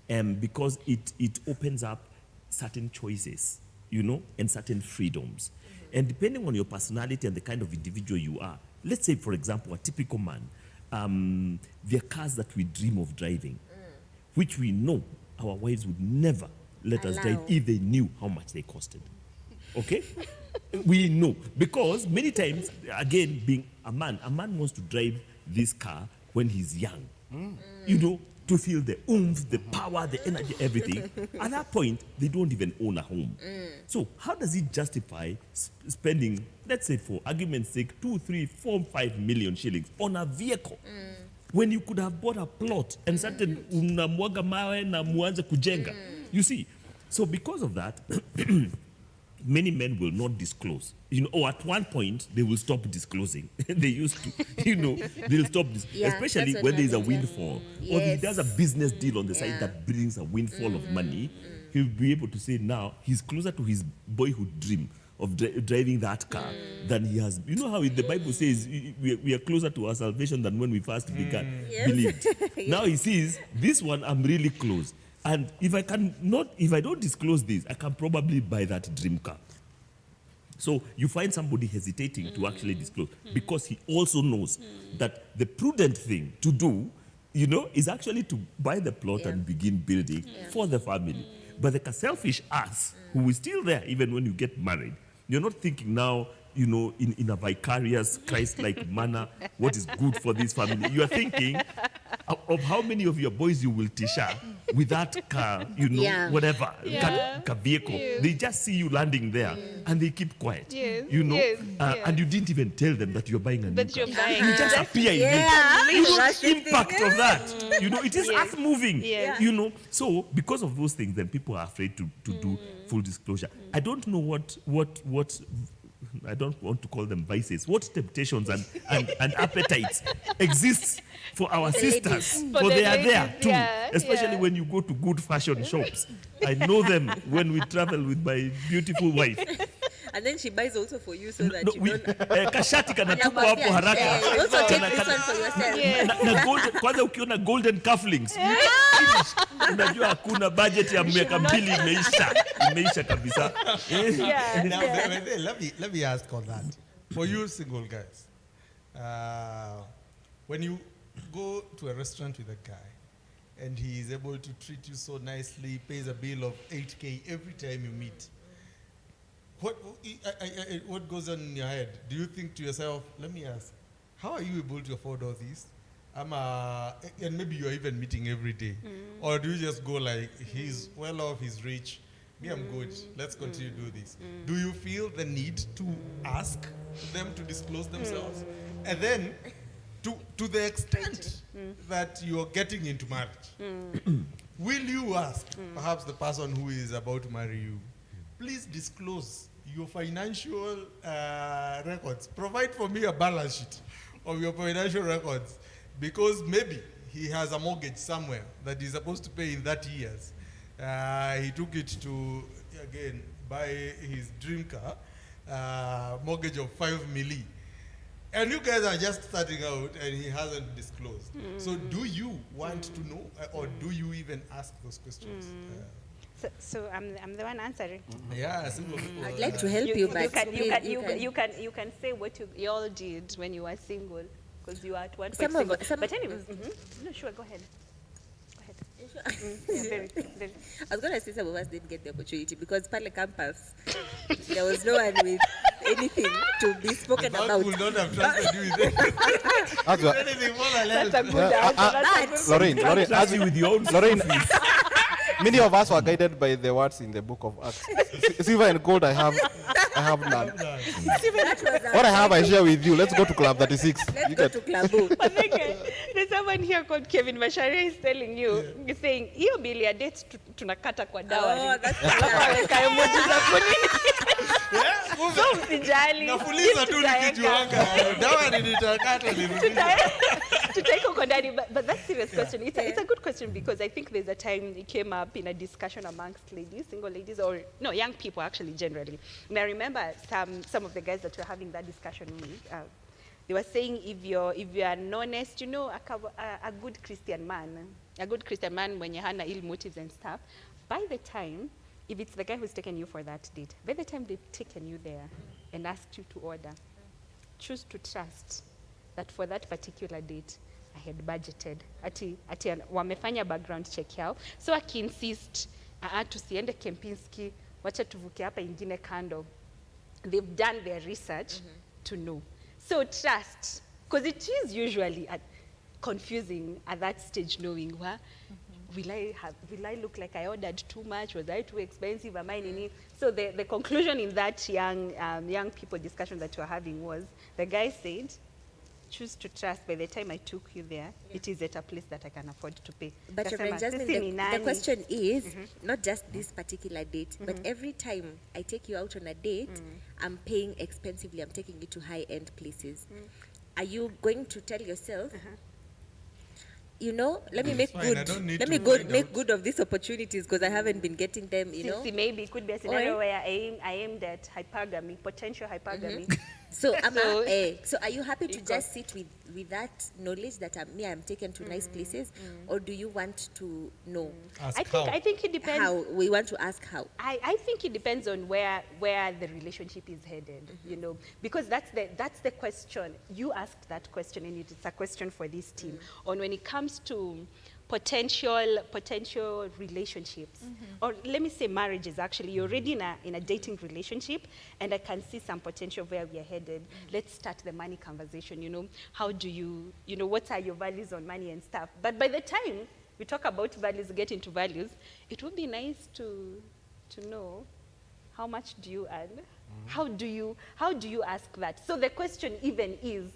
and because it opens up certain choices, and certain freedoms. And depending on your personality and the kind of individual you are, let's say, for example, a typical man, there are cars that we dream of driving, which we know our wives would never let us drive Allow. if they knew how much they costed. Okay? We know. Because many times, again, being a man wants to drive this car when he's young. To feel the oomph, the power, the energy, everything. At that point, they don't even own a home. So how does he justify spending, let's say for argument's sake, 2, 3, 4, 5 million shillings on a vehicle? When you could have bought a plot and started unamwaga mawe na muanze kujenga. You see, so because of that, many men will not disclose. Or at one point they will stop disclosing. They used to, they'll stop Yeah, especially that's what when there's a happens, yeah. windfall. Or if he Yes. does a business deal on the side Yeah. that brings a windfall of money, he'll be able to say now he's closer to his boyhood dream of driving that car than he has. You know how the Bible says we are closer to our salvation than when we first began, believed. Now he sees this one, I'm really close. And if I don't disclose this, I can probably buy that dream car. So you find somebody hesitating to actually disclose because he also knows that the prudent thing to do, is actually to buy the plot and begin building for the family. But the selfish us, who is still there even when you get married, you're not thinking now, in a vicarious Christ-like manner, what is good for this family. You are thinking of how many of your boys you will tisha with that car, Yeah. whatever, Yeah. car vehicle. Yes. They just see you landing there and they keep quiet. Yes, yes, yes. And you didn't even tell them that you're buying a new That car. you're buying. You just appear in Yeah. it. You know, Rushing impact thing. of that. It is Yes. us moving. Yes. So because of those things, then people are afraid to do full disclosure. I don't know what I don't want to call them vices. What temptations and appetites exists for our sisters? For For the they are there ladies, too. yeah, Especially yeah. when you go to good fashion shops. I know them when we travel with my beautiful wife. And then she buys also for you so that No, you don't. kashati kanatupwa hapo Anakwambia, haraka. "Hey, also take Kana- this kana- one for yourself." Yes. na golden, kwanza ukiona golden cufflinks unajua hakuna budget ya miaka mbili imeisha kabisa. Yeah. Now, let me ask on that. For you single guys, when you go to a restaurant with a guy and he is able to treat you so nicely, pays a bill of 8K every time you meet, what goes on in your head? Do you think to yourself, let me ask, how are you able to afford all this? And maybe you're even meeting every day. Or do you just go like, he's well off, he's rich, me, I'm good, let's continue to do this. Do you feel the need to ask them to disclose themselves? And then, to the extent that you're getting into marriage, will you ask perhaps the person who is about to marry you, please disclose your financial records. Provide for me a balance sheet of your financial records, because maybe he has a mortgage somewhere that he's supposed to pay in 30 years. He took it to, again, buy his dream car, mortgage of 5 million. And you guys are just starting out and he hasn't disclosed. So do you want to know, or do you even ask those questions? So I'm the one answering. Yeah, simple. I'd like to help you, but You can say what you all did when you were single, because you are at one point Some of- single. some- But anyways, no, sure, go ahead. Yeah, very. I was going to say some of us didn't get the opportunity because Pale campus, there was no one with anything to be spoken God about. would not have trusted you with As well, anything more than else. That's a good answer. That's a good Lorraine, Trust you with your own Lorraine, many of us were guided by the words in the book of Acts. Silver and gold I have none. What I have I share with you. Let's go to Club 36. Let's You go get to Klabu. But then, there's someone here called Kevin Masharia is telling you, he's saying, hiyo bili ya dates tunakata kwa Oh, dawari. that's Alafu aweka emoji za kunini. So msijali. Nafuliza tu Tutaweka. nikijuanga. Dawa nitakata nirudishe. Tutaiko kwa ndani, but that's a serious question. It's a good question, because I think there's a time it came up in a discussion amongst ladies, single ladies, or no, young people actually generally. And I remember some of the guys that were having that discussion with, they were saying if you're an honest, a good Christian man when you hana ill motives and stuff, by the time, if it's the guy who's taken you for that date, by the time they've taken you there and asked you to order, choose to trust that for that particular date, I had budgeted. Ati wamefanya background check yao. So insist, tusiende Kempinski, wacha tuvuke hapa ingine kando. They've done their research to know. So trust, because it is usually confusing at that stage, knowing will I look like I ordered too much? Was I too expensive? Am I nini? So the conclusion in that young people discussion that we're having was, the guy said, choose to trust. By the time I took you there, it is at a place that I can afford to pay. But Kasema, Reverend Jasmine, "Sisi ni the nani?" question is not just this particular date, but every time I take you out on a date, I'm paying expensively. I'm taking you to high-end places. Are you going to tell yourself, let me make fine, I good. don't need Let to me find make out. good of these opportunities because I haven't been getting them. See, maybe it could be a scenario Or- where I aimed at hypergamy, potential hypergamy. So, So- so are you happy to Equal. just sit with that knowledge that I'm taken to nice places, or do you want to know Ask I think it depends. how? We want to ask how. I think it depends on where the relationship is headed, because that's the question. You asked that question, and it's a question for this team on when it comes to potential relationships, or let me say marriages. Actually, you're already in a dating relationship, and I can see some potential where we are headed. Let's start the money conversation. How do you, what are your values on money and stuff? But by the time we talk about values, get into values, it would be nice to know, how much do you earn? How do you ask that? So the question even is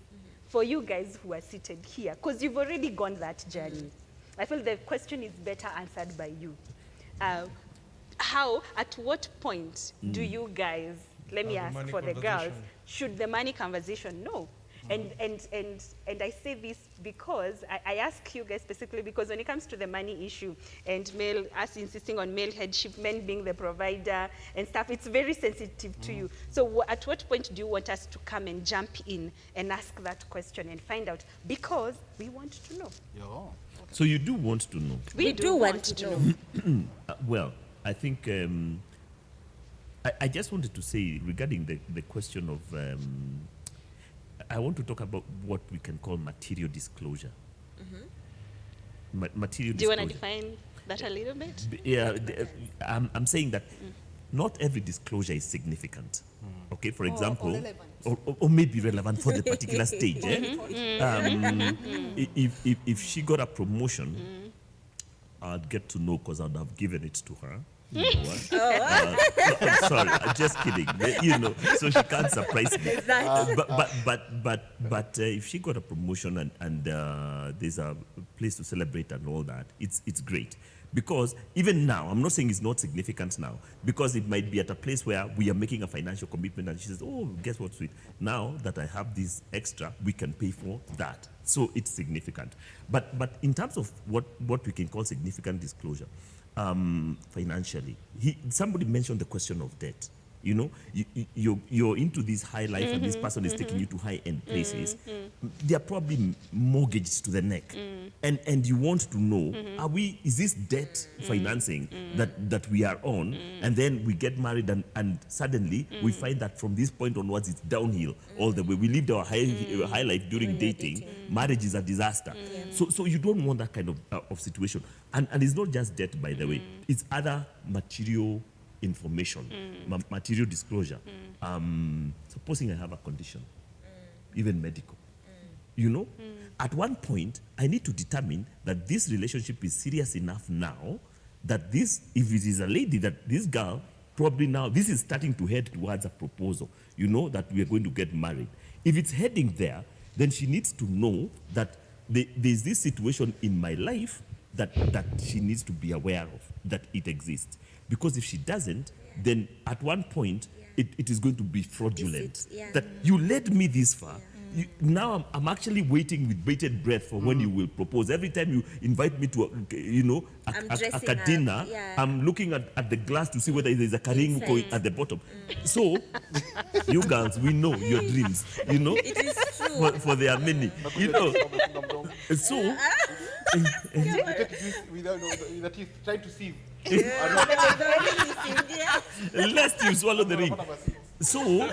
for you guys who are seated here, because you've already gone that journey. I feel the question is better answered by you. At what point do you guys let me The ask money for the girls, conversation. should the money conversation? No. And I say this because I ask you guys specifically because when it comes to the money issue and us insisting on male headship, men being the provider and stuff, it's very sensitive to you. So at what point do you want us to come and jump in and ask that question and find out? Because we want to know. Yo. So you do want to know? We do want to know. Well, I think I just wanted to say regarding the question of I want to talk about what we can call material disclosure. Material Do you want disclosure. to define that a little bit? Yeah, I'm saying that not every disclosure is significant. Okay, for example, or maybe relevant for the particular stage. If she got a promotion, I'd get to know because I'd have given it to her. You know what? I'm sorry, I'm just kidding. You know, so she can't surprise me. But if she got a promotion and there's a place to celebrate and all that, it's great. Because even now, I'm not saying it's not significant now, because it might be at a place where we are making a financial commitment and she says, oh, guess what, sweet? Now that I have this extra, we can pay for that. So it's significant. But in terms of what we can call significant disclosure, financially, somebody mentioned the question of debt. You know, you're into this high life and this person is taking you to high-end places. They are probably mortgaged to the neck. And you want to know, is this debt financing that we are on? And then we get married and suddenly we find that from this point onwards it's downhill all the way. We lived our high life during dating. Marriage is a disaster. So you don't want that kind of situation. And it's not just debt, by the way. It's other material information, material disclosure. Supposing I have a condition, even medical, you know, at one point I need to determine that this relationship is serious enough now that this, if it is a lady, that this girl probably now, this is starting to head towards a proposal, you know, that we are going to get married. If it's heading there, then she needs to know that there's this situation in my life that she needs to be aware of, that it exists. Because if she doesn't, then at one point, it is going to be fraudulent. That you led me this far. Now I'm actually waiting with bated breath for when you will propose. Every time you invite me to, a dinner, I'm looking at the glass to see whether there's a karingo at the bottom. So, you girls, we know your dreams, you know. It is true. For there are many, you know. So, With the teeth, trying to see. lest you swallow the ring. So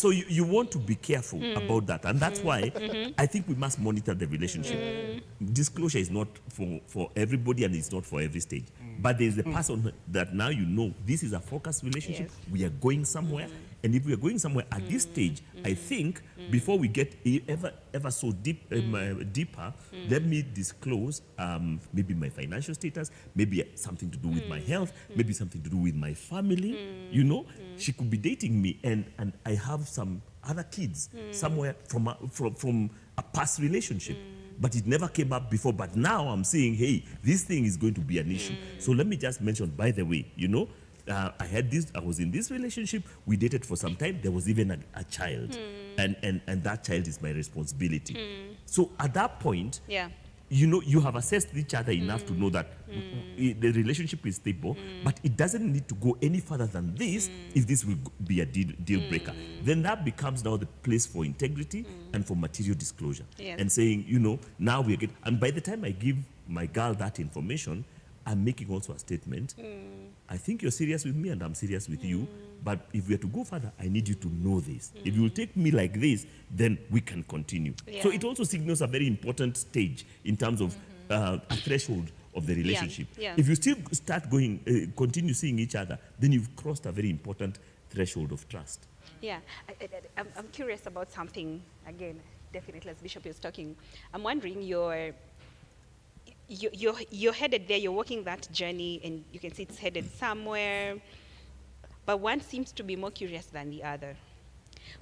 you want to be careful about that, and that's why I think we must monitor the relationship. Disclosure is not for everybody, and it's not for every stage. But there's a person that now you know this is a focused relationship. Yes. We are going somewhere, and if we are going somewhere at this stage, I think before we get ever so deeper, let me disclose maybe my financial status, maybe something to do with my health, maybe something to do with my family. You know, she could be dating me, and I have some other kids somewhere from a past relationship. But it never came up before. But now I'm saying, hey, this thing is going to be an issue. So let me just mention, by the way, you know, I was in this relationship, we dated for some time, there was even a child. And that child is my responsibility. So at that point, you know, you have assessed each other enough to know that the relationship is stable, but it doesn't need to go any further than this if this will be a deal breaker. Then that becomes now the place for integrity and for material disclosure. Yes. And saying, you know, now we are getting, and by the time I give my girl that information, I'm making also a statement. I think you're serious with me and I'm serious with you, but if we are to go further, I need you to know this. If you will take me like this, then we can continue. So it also signals a very important stage in terms of a threshold of the relationship. If you still continue seeing each other, then you've crossed a very important threshold of trust. Yeah, I'm curious about something, again, definitely as Bishop is talking. I'm wondering, you're headed there, you're walking that journey, and you can see it's headed somewhere, but one seems to be more curious than the other.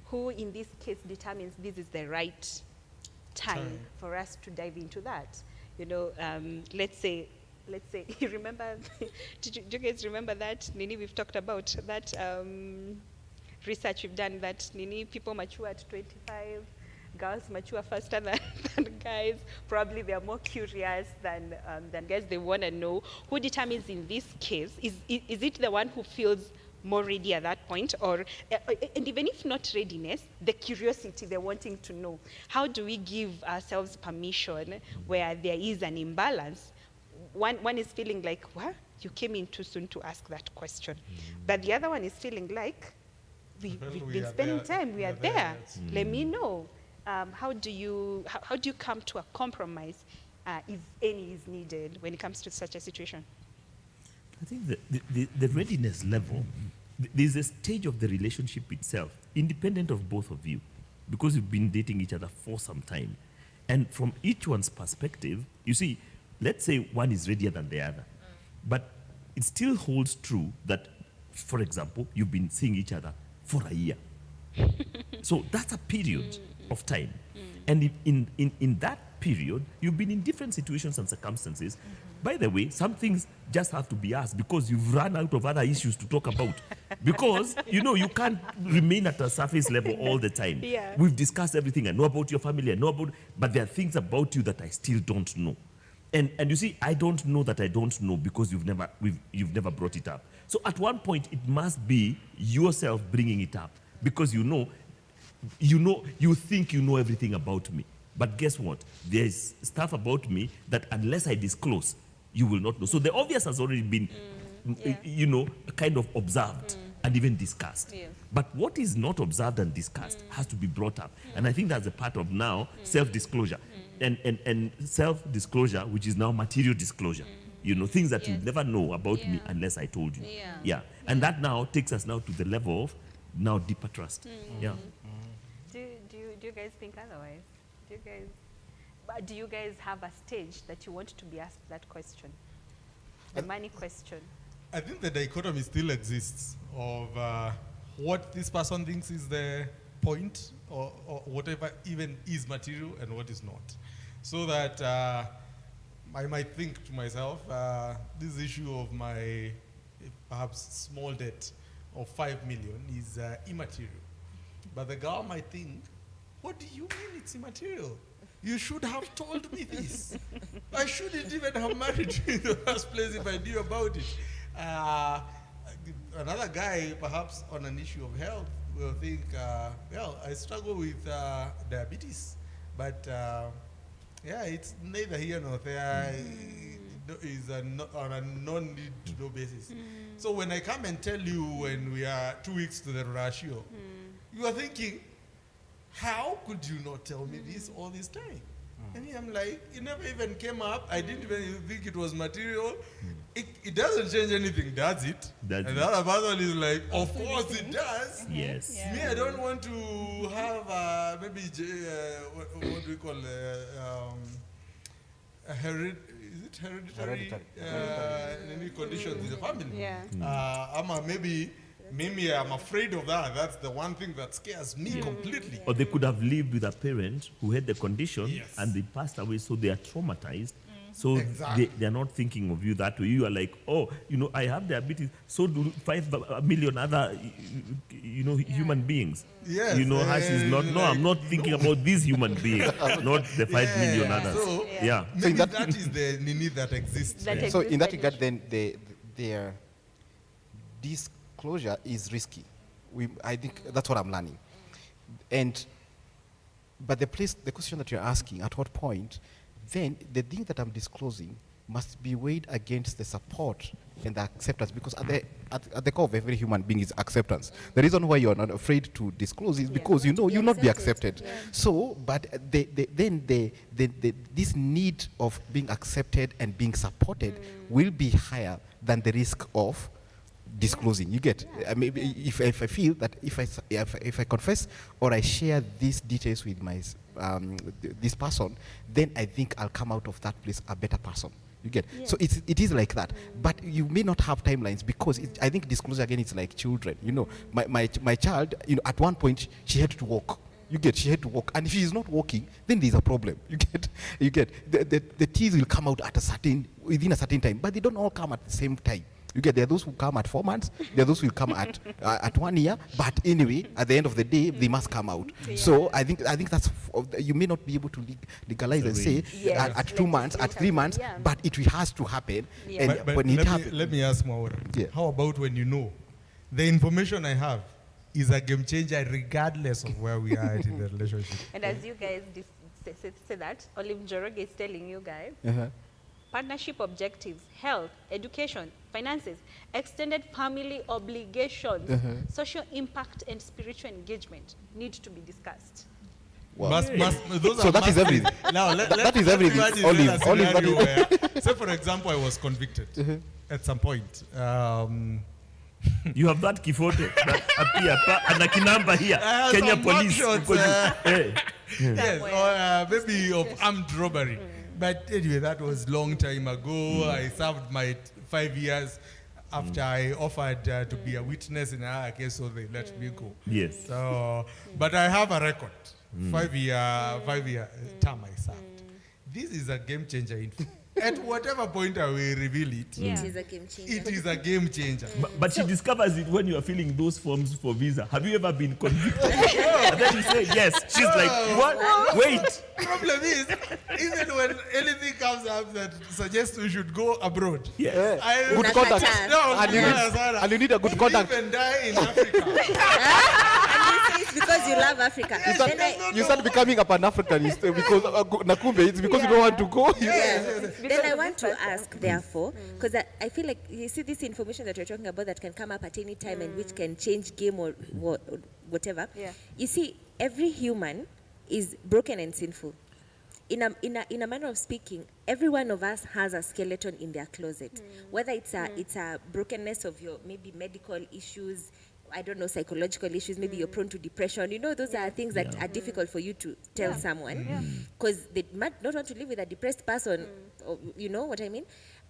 Who in this case determines this is the right time for us to dive into that? You know, let's say let's say, you remember, do you guys remember that, Nini, we've talked about that research we've done that, Nini, people mature at 25, girls mature faster than guys. Probably they're more curious than guys. They want to know. Who determines in this case? Is it the one who feels more ready at that point? Or, and even if not readiness, the curiosity, they're wanting to know. How do we give ourselves permission where there is an imbalance? One is feeling like, what? You came in too soon to ask that question. But the other one is feeling like, we've been spending time, we are there. Let me know. How do you come to a compromise, if any is needed, when it comes to such a situation? I think the readiness level, there's a stage of the relationship itself, independent of both of you, because you've been dating each other for some time. And from each one's perspective, you see, let's say one is readier than the other, but it still holds true that, for example, you've been seeing each other for a year. So that's a period of time. And in that period, you've been in different situations and circumstances. By the way, some things just have to be asked because you've run out of other issues to talk about. Because, you can't remain at a surface level all the time. Yeah. We've discussed everything. I know about your family, but there are things about you that I still don't know. And you see, I don't know that I don't know because you've never brought it up. So at one point, it must be yourself bringing it up because you think you know everything about me. But guess what? There's stuff about me that unless I disclose, you will not know. So the obvious has already been, kind of observed and even discussed. Yes. But what is not observed and discussed has to be brought up. And I think that's a part of now self-disclosure. And self-disclosure, which is now material disclosure. Things that you'd never know about me unless I told you. Yeah. And that now takes us now to the level of now deeper trust. Yeah. Do you guys think otherwise? Do you guys have a stage that you want to be asked that question? The money question. I think the dichotomy still exists of what this person thinks is the point or whatever even is material and what is not. So that I might think to myself, this issue of my perhaps small debt of 5 million is immaterial. But the girl might think, what do you mean it's immaterial? You should have told me this. I shouldn't even have married you in the first place if I knew about it. Another guy, perhaps on an issue of health, will think, I struggle with diabetes, but it's neither here nor there. Is on a non-need-to-know basis. So when I come and tell you when we are 2 weeks to the ratio, you are thinking, how could you not tell me this all this time? And I'm like, it never even came up. I didn't even think it was material. It doesn't change anything, does it? And the other person is like, of course it does. Yes. Yeah. Me, I don't want to have maybe what do we call hereditary any conditions in the family. Yeah. Maybe I'm afraid of that. That's the one thing that scares me completely. Or they could have lived with a parent who had the condition Yes. and they passed away, so they are traumatized. So Exactly. they are not thinking of you that way. You are like, I have diabetes, so do 5 million other, human beings. Yes, Hash is not, no, I'm not thinking about this human being, not the 5 million others. So, So maybe that is the need that exists. That So in that exists regard, then their disclosure is risky. I think that's what I'm learning. But the question that you're asking, at what point, then the thing that I'm disclosing must be weighed against the support and the acceptance, because at the core of every human being is acceptance. The reason why you're not afraid to disclose is because you'll not be accepted. So, but this need of being accepted and being supported will be higher than the risk of disclosing. You get? Maybe if I feel that if I confess or I share these details with my this person, then I think I'll come out of that place a better person. You get? So it is like that. But you may not have timelines because I think disclosure again is like children. My child, at one point she had to walk. You get, she had to walk. And if she's not walking, then there's a problem. You get, the teeth will come out at within a certain time, but they don't all come at the same time. You get, there are those who come at 4 months, there are those who will come at 1 year, but anyway, at the end of the day, they must come out. So I think that's, you may not be able to legalize and say at 2 months, at 3 months, but it has to happen. And But when it happens, let me ask Maura. Yeah. How about when you know the information I have is a game changer regardless of where we are at in the relationship? And as you guys say that, Olive Njoroge is telling you guys, partnership objectives, health, education, finances, extended family obligations, social impact, and spiritual engagement need to be discussed. wow. Those So are that is everything. Now, That is everything. imagine Olive, a Olive, scenario that where, say for example, I was convicted at some point. You have that kifoto that appear and a kinamba here. I have Kenya some police. mugshots, Because Yes, or maybe of armed robbery. But anyway, that was long time ago. I served my 5 years after I offered to be a witness in another case, so they let me go. Yes. So, but I have a record. 5 year term I served. This is a game changer. At whatever point I will reveal it, Yeah. It is a game changer. it is a game changer. But she discovers it when you are filling those forms for visa. Have you ever been convicted? And then you say yes. She's like, what? Wait. Problem is, even when anything comes up that suggests we should go abroad, Yeah. I Good contact. No, And you need- and you need a good contact. Live and die in Africa. And you say it's because you love Africa. Then I- You start becoming a Pan-Africanist because Nakumbe, it's because you don't want to go. Then I want to ask, therefore, because I feel like, you see, this information that you're talking about that can come up at any time and which can change game or whatever. Yeah. You see, every human is broken and sinful. In a manner of speaking, every one of us has a skeleton in their closet. Whether it's a brokenness of your maybe medical issues, I don't know, psychological issues, maybe you're prone to depression. You know, those are things that are difficult for you to tell someone because they might not want to live with a depressed person, or, you know what I mean?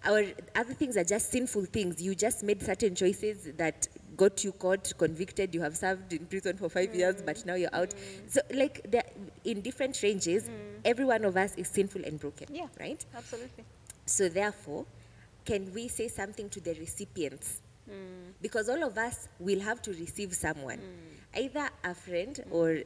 Or other things are just sinful things. You just made certain choices that got you caught, convicted, you have served in prison for 5 years, but now you're out. So, like, in different ranges, every one of us is sinful and broken, Yeah. right? Absolutely. So therefore, can we say something to the recipients? Because all of us will have to receive someone, either a friend or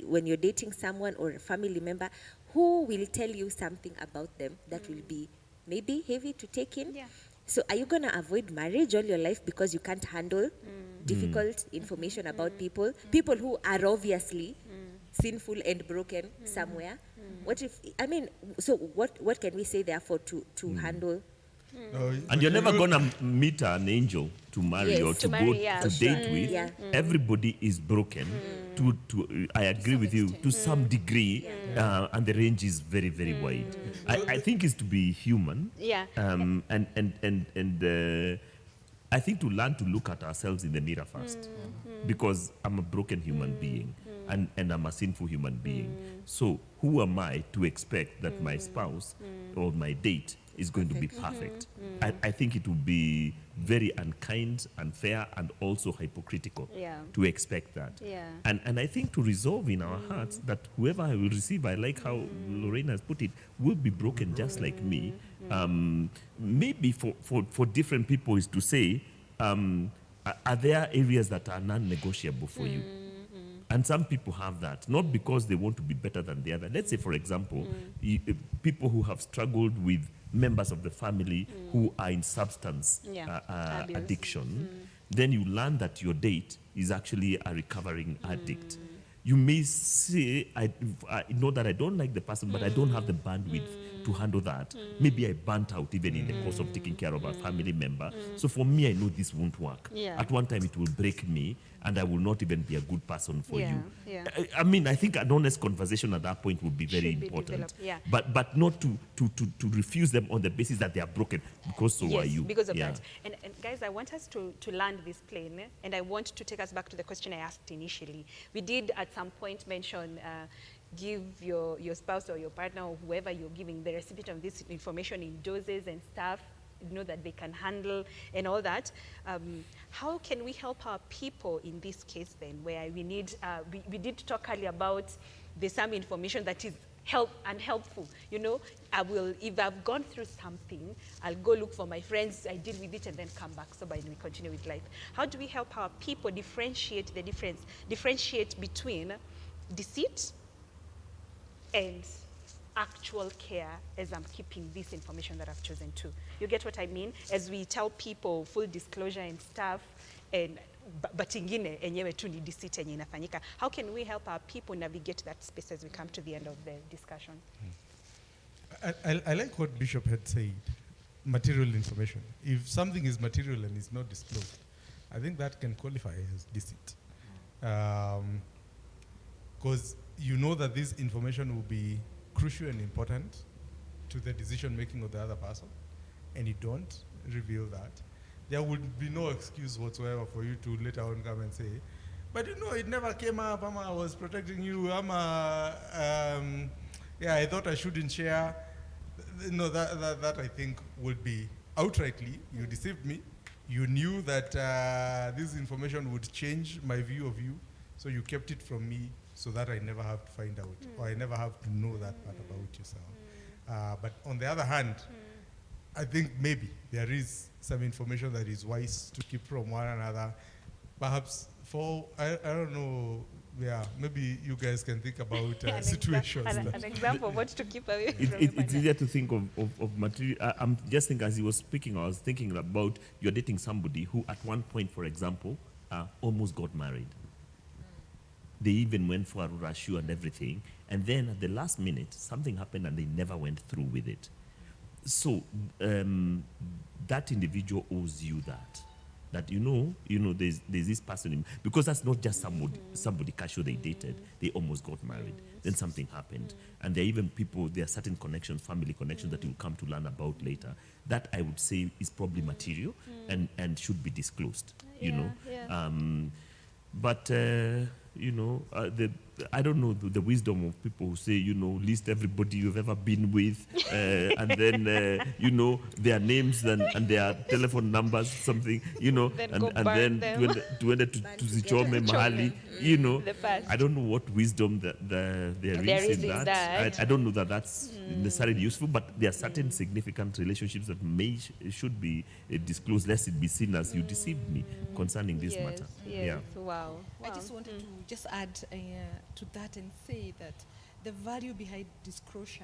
when you're dating someone or a family member who will tell you something about them that will be maybe heavy to take in. Yeah. So are you going to avoid marriage all your life because you can't handle difficult information about people who are obviously sinful and broken somewhere? What if, I mean, so what can we say therefore to handle? And you're never going to meet an angel to marry Yes, or to to marry, go yeah, to sure. date with. Yeah. Everybody is broken. I agree with you to some degree, and the range is very, very wide. I think it's to be human. Yeah. And I think to learn to look at ourselves in the mirror first, because I'm a broken human being, and I'm a sinful human being. So who am I to expect that my spouse or my date is going to be perfect? I think it would be very unkind, unfair, and also hypocritical Yeah. to expect that. Yeah. And I think to resolve in our hearts that whoever I will receive, I like how Lorraine has put it, will be broken just like me. Maybe for different people is to say, are there areas that are non-negotiable for you? And some people have that, not because they want to be better than the other. Let's say, for example, people who have struggled with members of the family who are in substance Abuse. addiction, then you learn that your date is actually a recovering addict. You may say, I know that I don't like the person, but I don't have the bandwidth to handle that. Maybe I burnt out even in the course of taking care of a family member. So for me, I know this won't work. Yeah. At one time, it will break me, and I will not even be a good person for Yeah, you. yeah. I mean, I think an honest conversation at that point would be very Should be important. developed, yeah. But not to refuse them on the basis that they are broken, because so are Yes, you. because of Yeah. that. And guys, I want us to land this plane, and I want to take us back to the question I asked initially. We did at some point mention give your spouse or your partner or whoever you're giving the recipient of this information in doses and stuff. know that they can handle and all that. How can we help our people in this case then, where we need, we did talk earlier about there's some information that is unhelpful. You know, if I've gone through something, I'll go look for my friends, I deal with it, and then come back sober and we continue with life. How do we help our people differentiate between deceit and actual care as I'm keeping this information that I've chosen to? You get what I mean? As we tell people full disclosure and stuff, and but ingine enyewe tu ni deceit yenye inafanyika. How can we help our people navigate that space as we come to the end of the discussion? I like what Bishop had said, material information. If something is material and is not disclosed, I think that can qualify as deceit. Because you know that this information will be crucial and important to the decision making of the other person, and you don't reveal that, there would be no excuse whatsoever for you to later on come and say, but you know, it never came up, I was protecting you, yeah, I thought I shouldn't share. No, that I think would be outrightly, you deceived me, you knew that this information would change my view of you, so you kept it from me so that I never have to find out, or I never have to know that part about yourself. But on the other hand, I think maybe there is some information that is wise to keep from one another. Perhaps for, I don't know, yeah, maybe you guys can think about situations. An example of what to keep away from. It's easier to think of material. I'm just thinking, as he was speaking, I was thinking about you're dating somebody who at one point, for example, almost got married. They even went for a rashu and everything. And then at the last minute, something happened and they never went through with it. So that individual owes you that. That you know, there's this person, because that's not just somebody casual they dated. They almost got married. Then something happened. And there are even people, there are certain connections, family connections that you'll come to learn about later. That I would say is probably material and should be disclosed, you know. Yeah. But I don't know the wisdom of people who say, list everybody you've ever been with, and then, their names and their telephone numbers, something, Then tuende tuzichome mahali, The past. I don't know what wisdom there is in that. I don't know that that's necessarily useful, but there are certain significant relationships that should be disclosed, lest it be seen as you deceived me concerning this matter. Yes. Yeah. Wow. I just wanted to just add to that and say that the value behind disclosure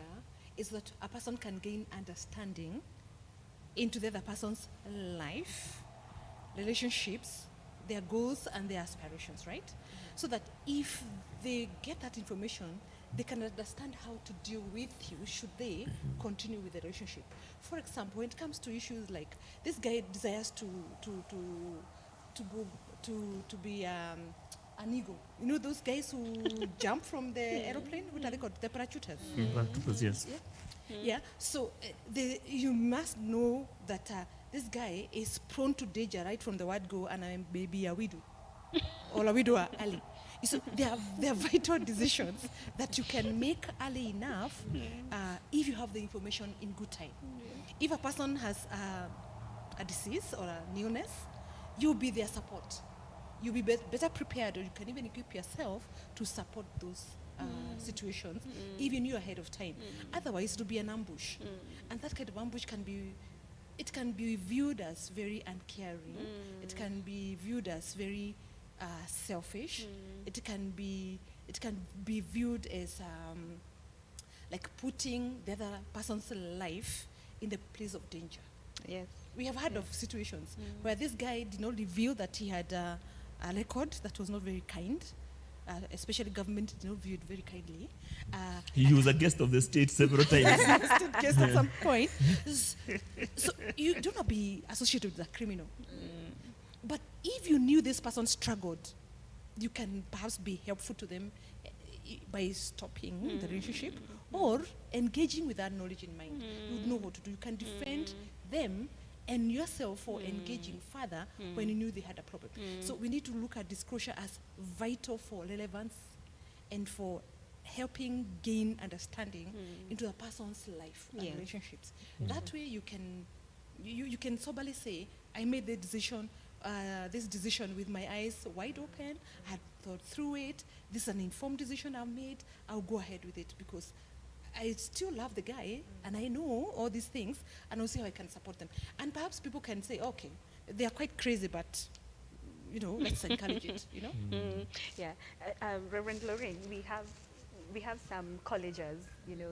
is that a person can gain understanding into the other person's life, relationships, their goals and their aspirations, right? So that if they get that information, they can understand how to deal with you should they continue with the relationship. For example, when it comes to issues like this guy desires to be an eagle. You know those guys who jump from the aeroplane? What are they called? The parachuters. Parachuters, yes. Yeah. So you must know that this guy is prone to danger right from the word go, and I may be a widow or a widower early. So there are vital decisions that you can make early enough if you have the information in good time. If a person has a disease or an illness, you'll be their support. You'll be better prepared, or you can even equip yourself to support those situations, even you ahead of time. Otherwise, it'll be an ambush. And that kind of ambush can be viewed as very uncaring. It can be viewed as very selfish. It can be viewed as like putting the other person's life in the place of danger. Yes. We have heard of situations where this guy did not reveal that he had a record that was not very kind. Especially government did not view it very kindly. He was a guest of the state several times. Guest at some point. So you do not be associated with a criminal. But if you knew this person struggled, you can perhaps be helpful to them by stopping the relationship or engaging with that knowledge in mind. You would know what to do. You can defend them and yourself for engaging further when you knew they had a problem. So we need to look at disclosure as vital for relevance and for helping gain understanding into a person's life and relationships. That way you can you can soberly say, I made this decision with my eyes wide open. I had thought through it. This is an informed decision I've made. I'll go ahead with it because I still love the guy and I know all these things and I'll see how I can support them. And perhaps people can say, okay, they are quite crazy, but let's encourage it, Yeah, Reverend Lorraine, we have some colleges,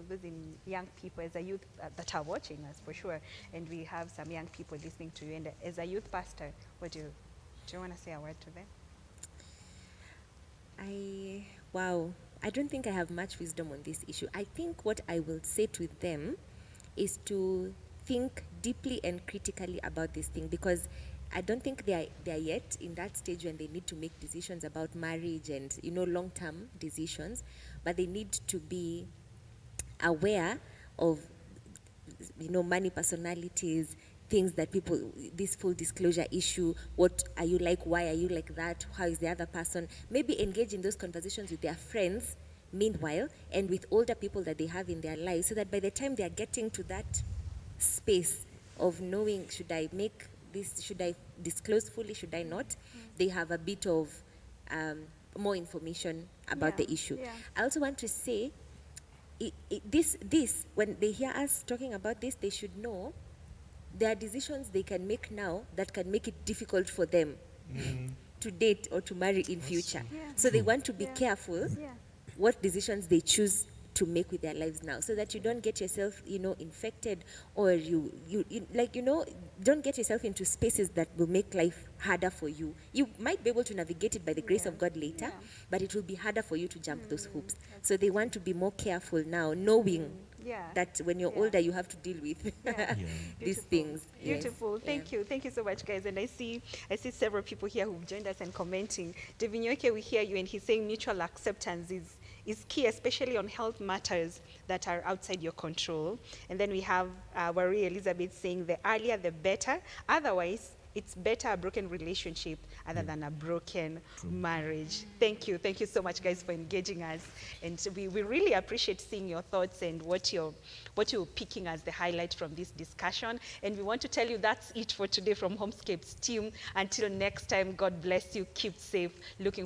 those in young people as a youth that are watching us for sure, and we have some young people listening to you. And as a youth pastor, do you want to say a word to them? I don't think I have much wisdom on this issue. I think what I will say to them is to think deeply and critically about this thing, because I don't think they are yet in that stage when they need to make decisions about marriage and long-term decisions, but they need to be aware of money, personalities, things that people, this full disclosure issue, what are you like, why are you like that, how is the other person, maybe engage in those conversations with their friends meanwhile, and with older people that they have in their lives, so that by the time they are getting to that space of knowing, should I make this, should I disclose fully, should I not, they have a bit of more information about the issue. Yeah. I also want to say, this when they hear us talking about this, they should know there are decisions they can make now that can make it difficult for them to date or to marry in future. Yeah. So they want to be careful Yeah. what decisions they choose to make with their lives now, so that you don't get yourself, infected, or you don't get yourself into spaces that will make life harder for you. You might be able to navigate it by the grace of God later, but it will be harder for you to jump those hoops. So they want to be more careful now, knowing that when you're older, you have to deal with these things. Beautiful. Yes. Thank you so much, guys. And I see several people here who've joined us and commenting. Devinyoke, we hear you, and he's saying mutual acceptance is key, especially on health matters that are outside your control. And then we have Wari Elizabeth saying the earlier the better. Otherwise, it's better a broken relationship other than a broken marriage. Thank you so much, guys, for engaging us. And we really appreciate seeing your thoughts and what you're picking as the highlight from this discussion. And we want to tell you that's it for today from Homescapes team. Until next time, God bless you. Keep safe. Looking forward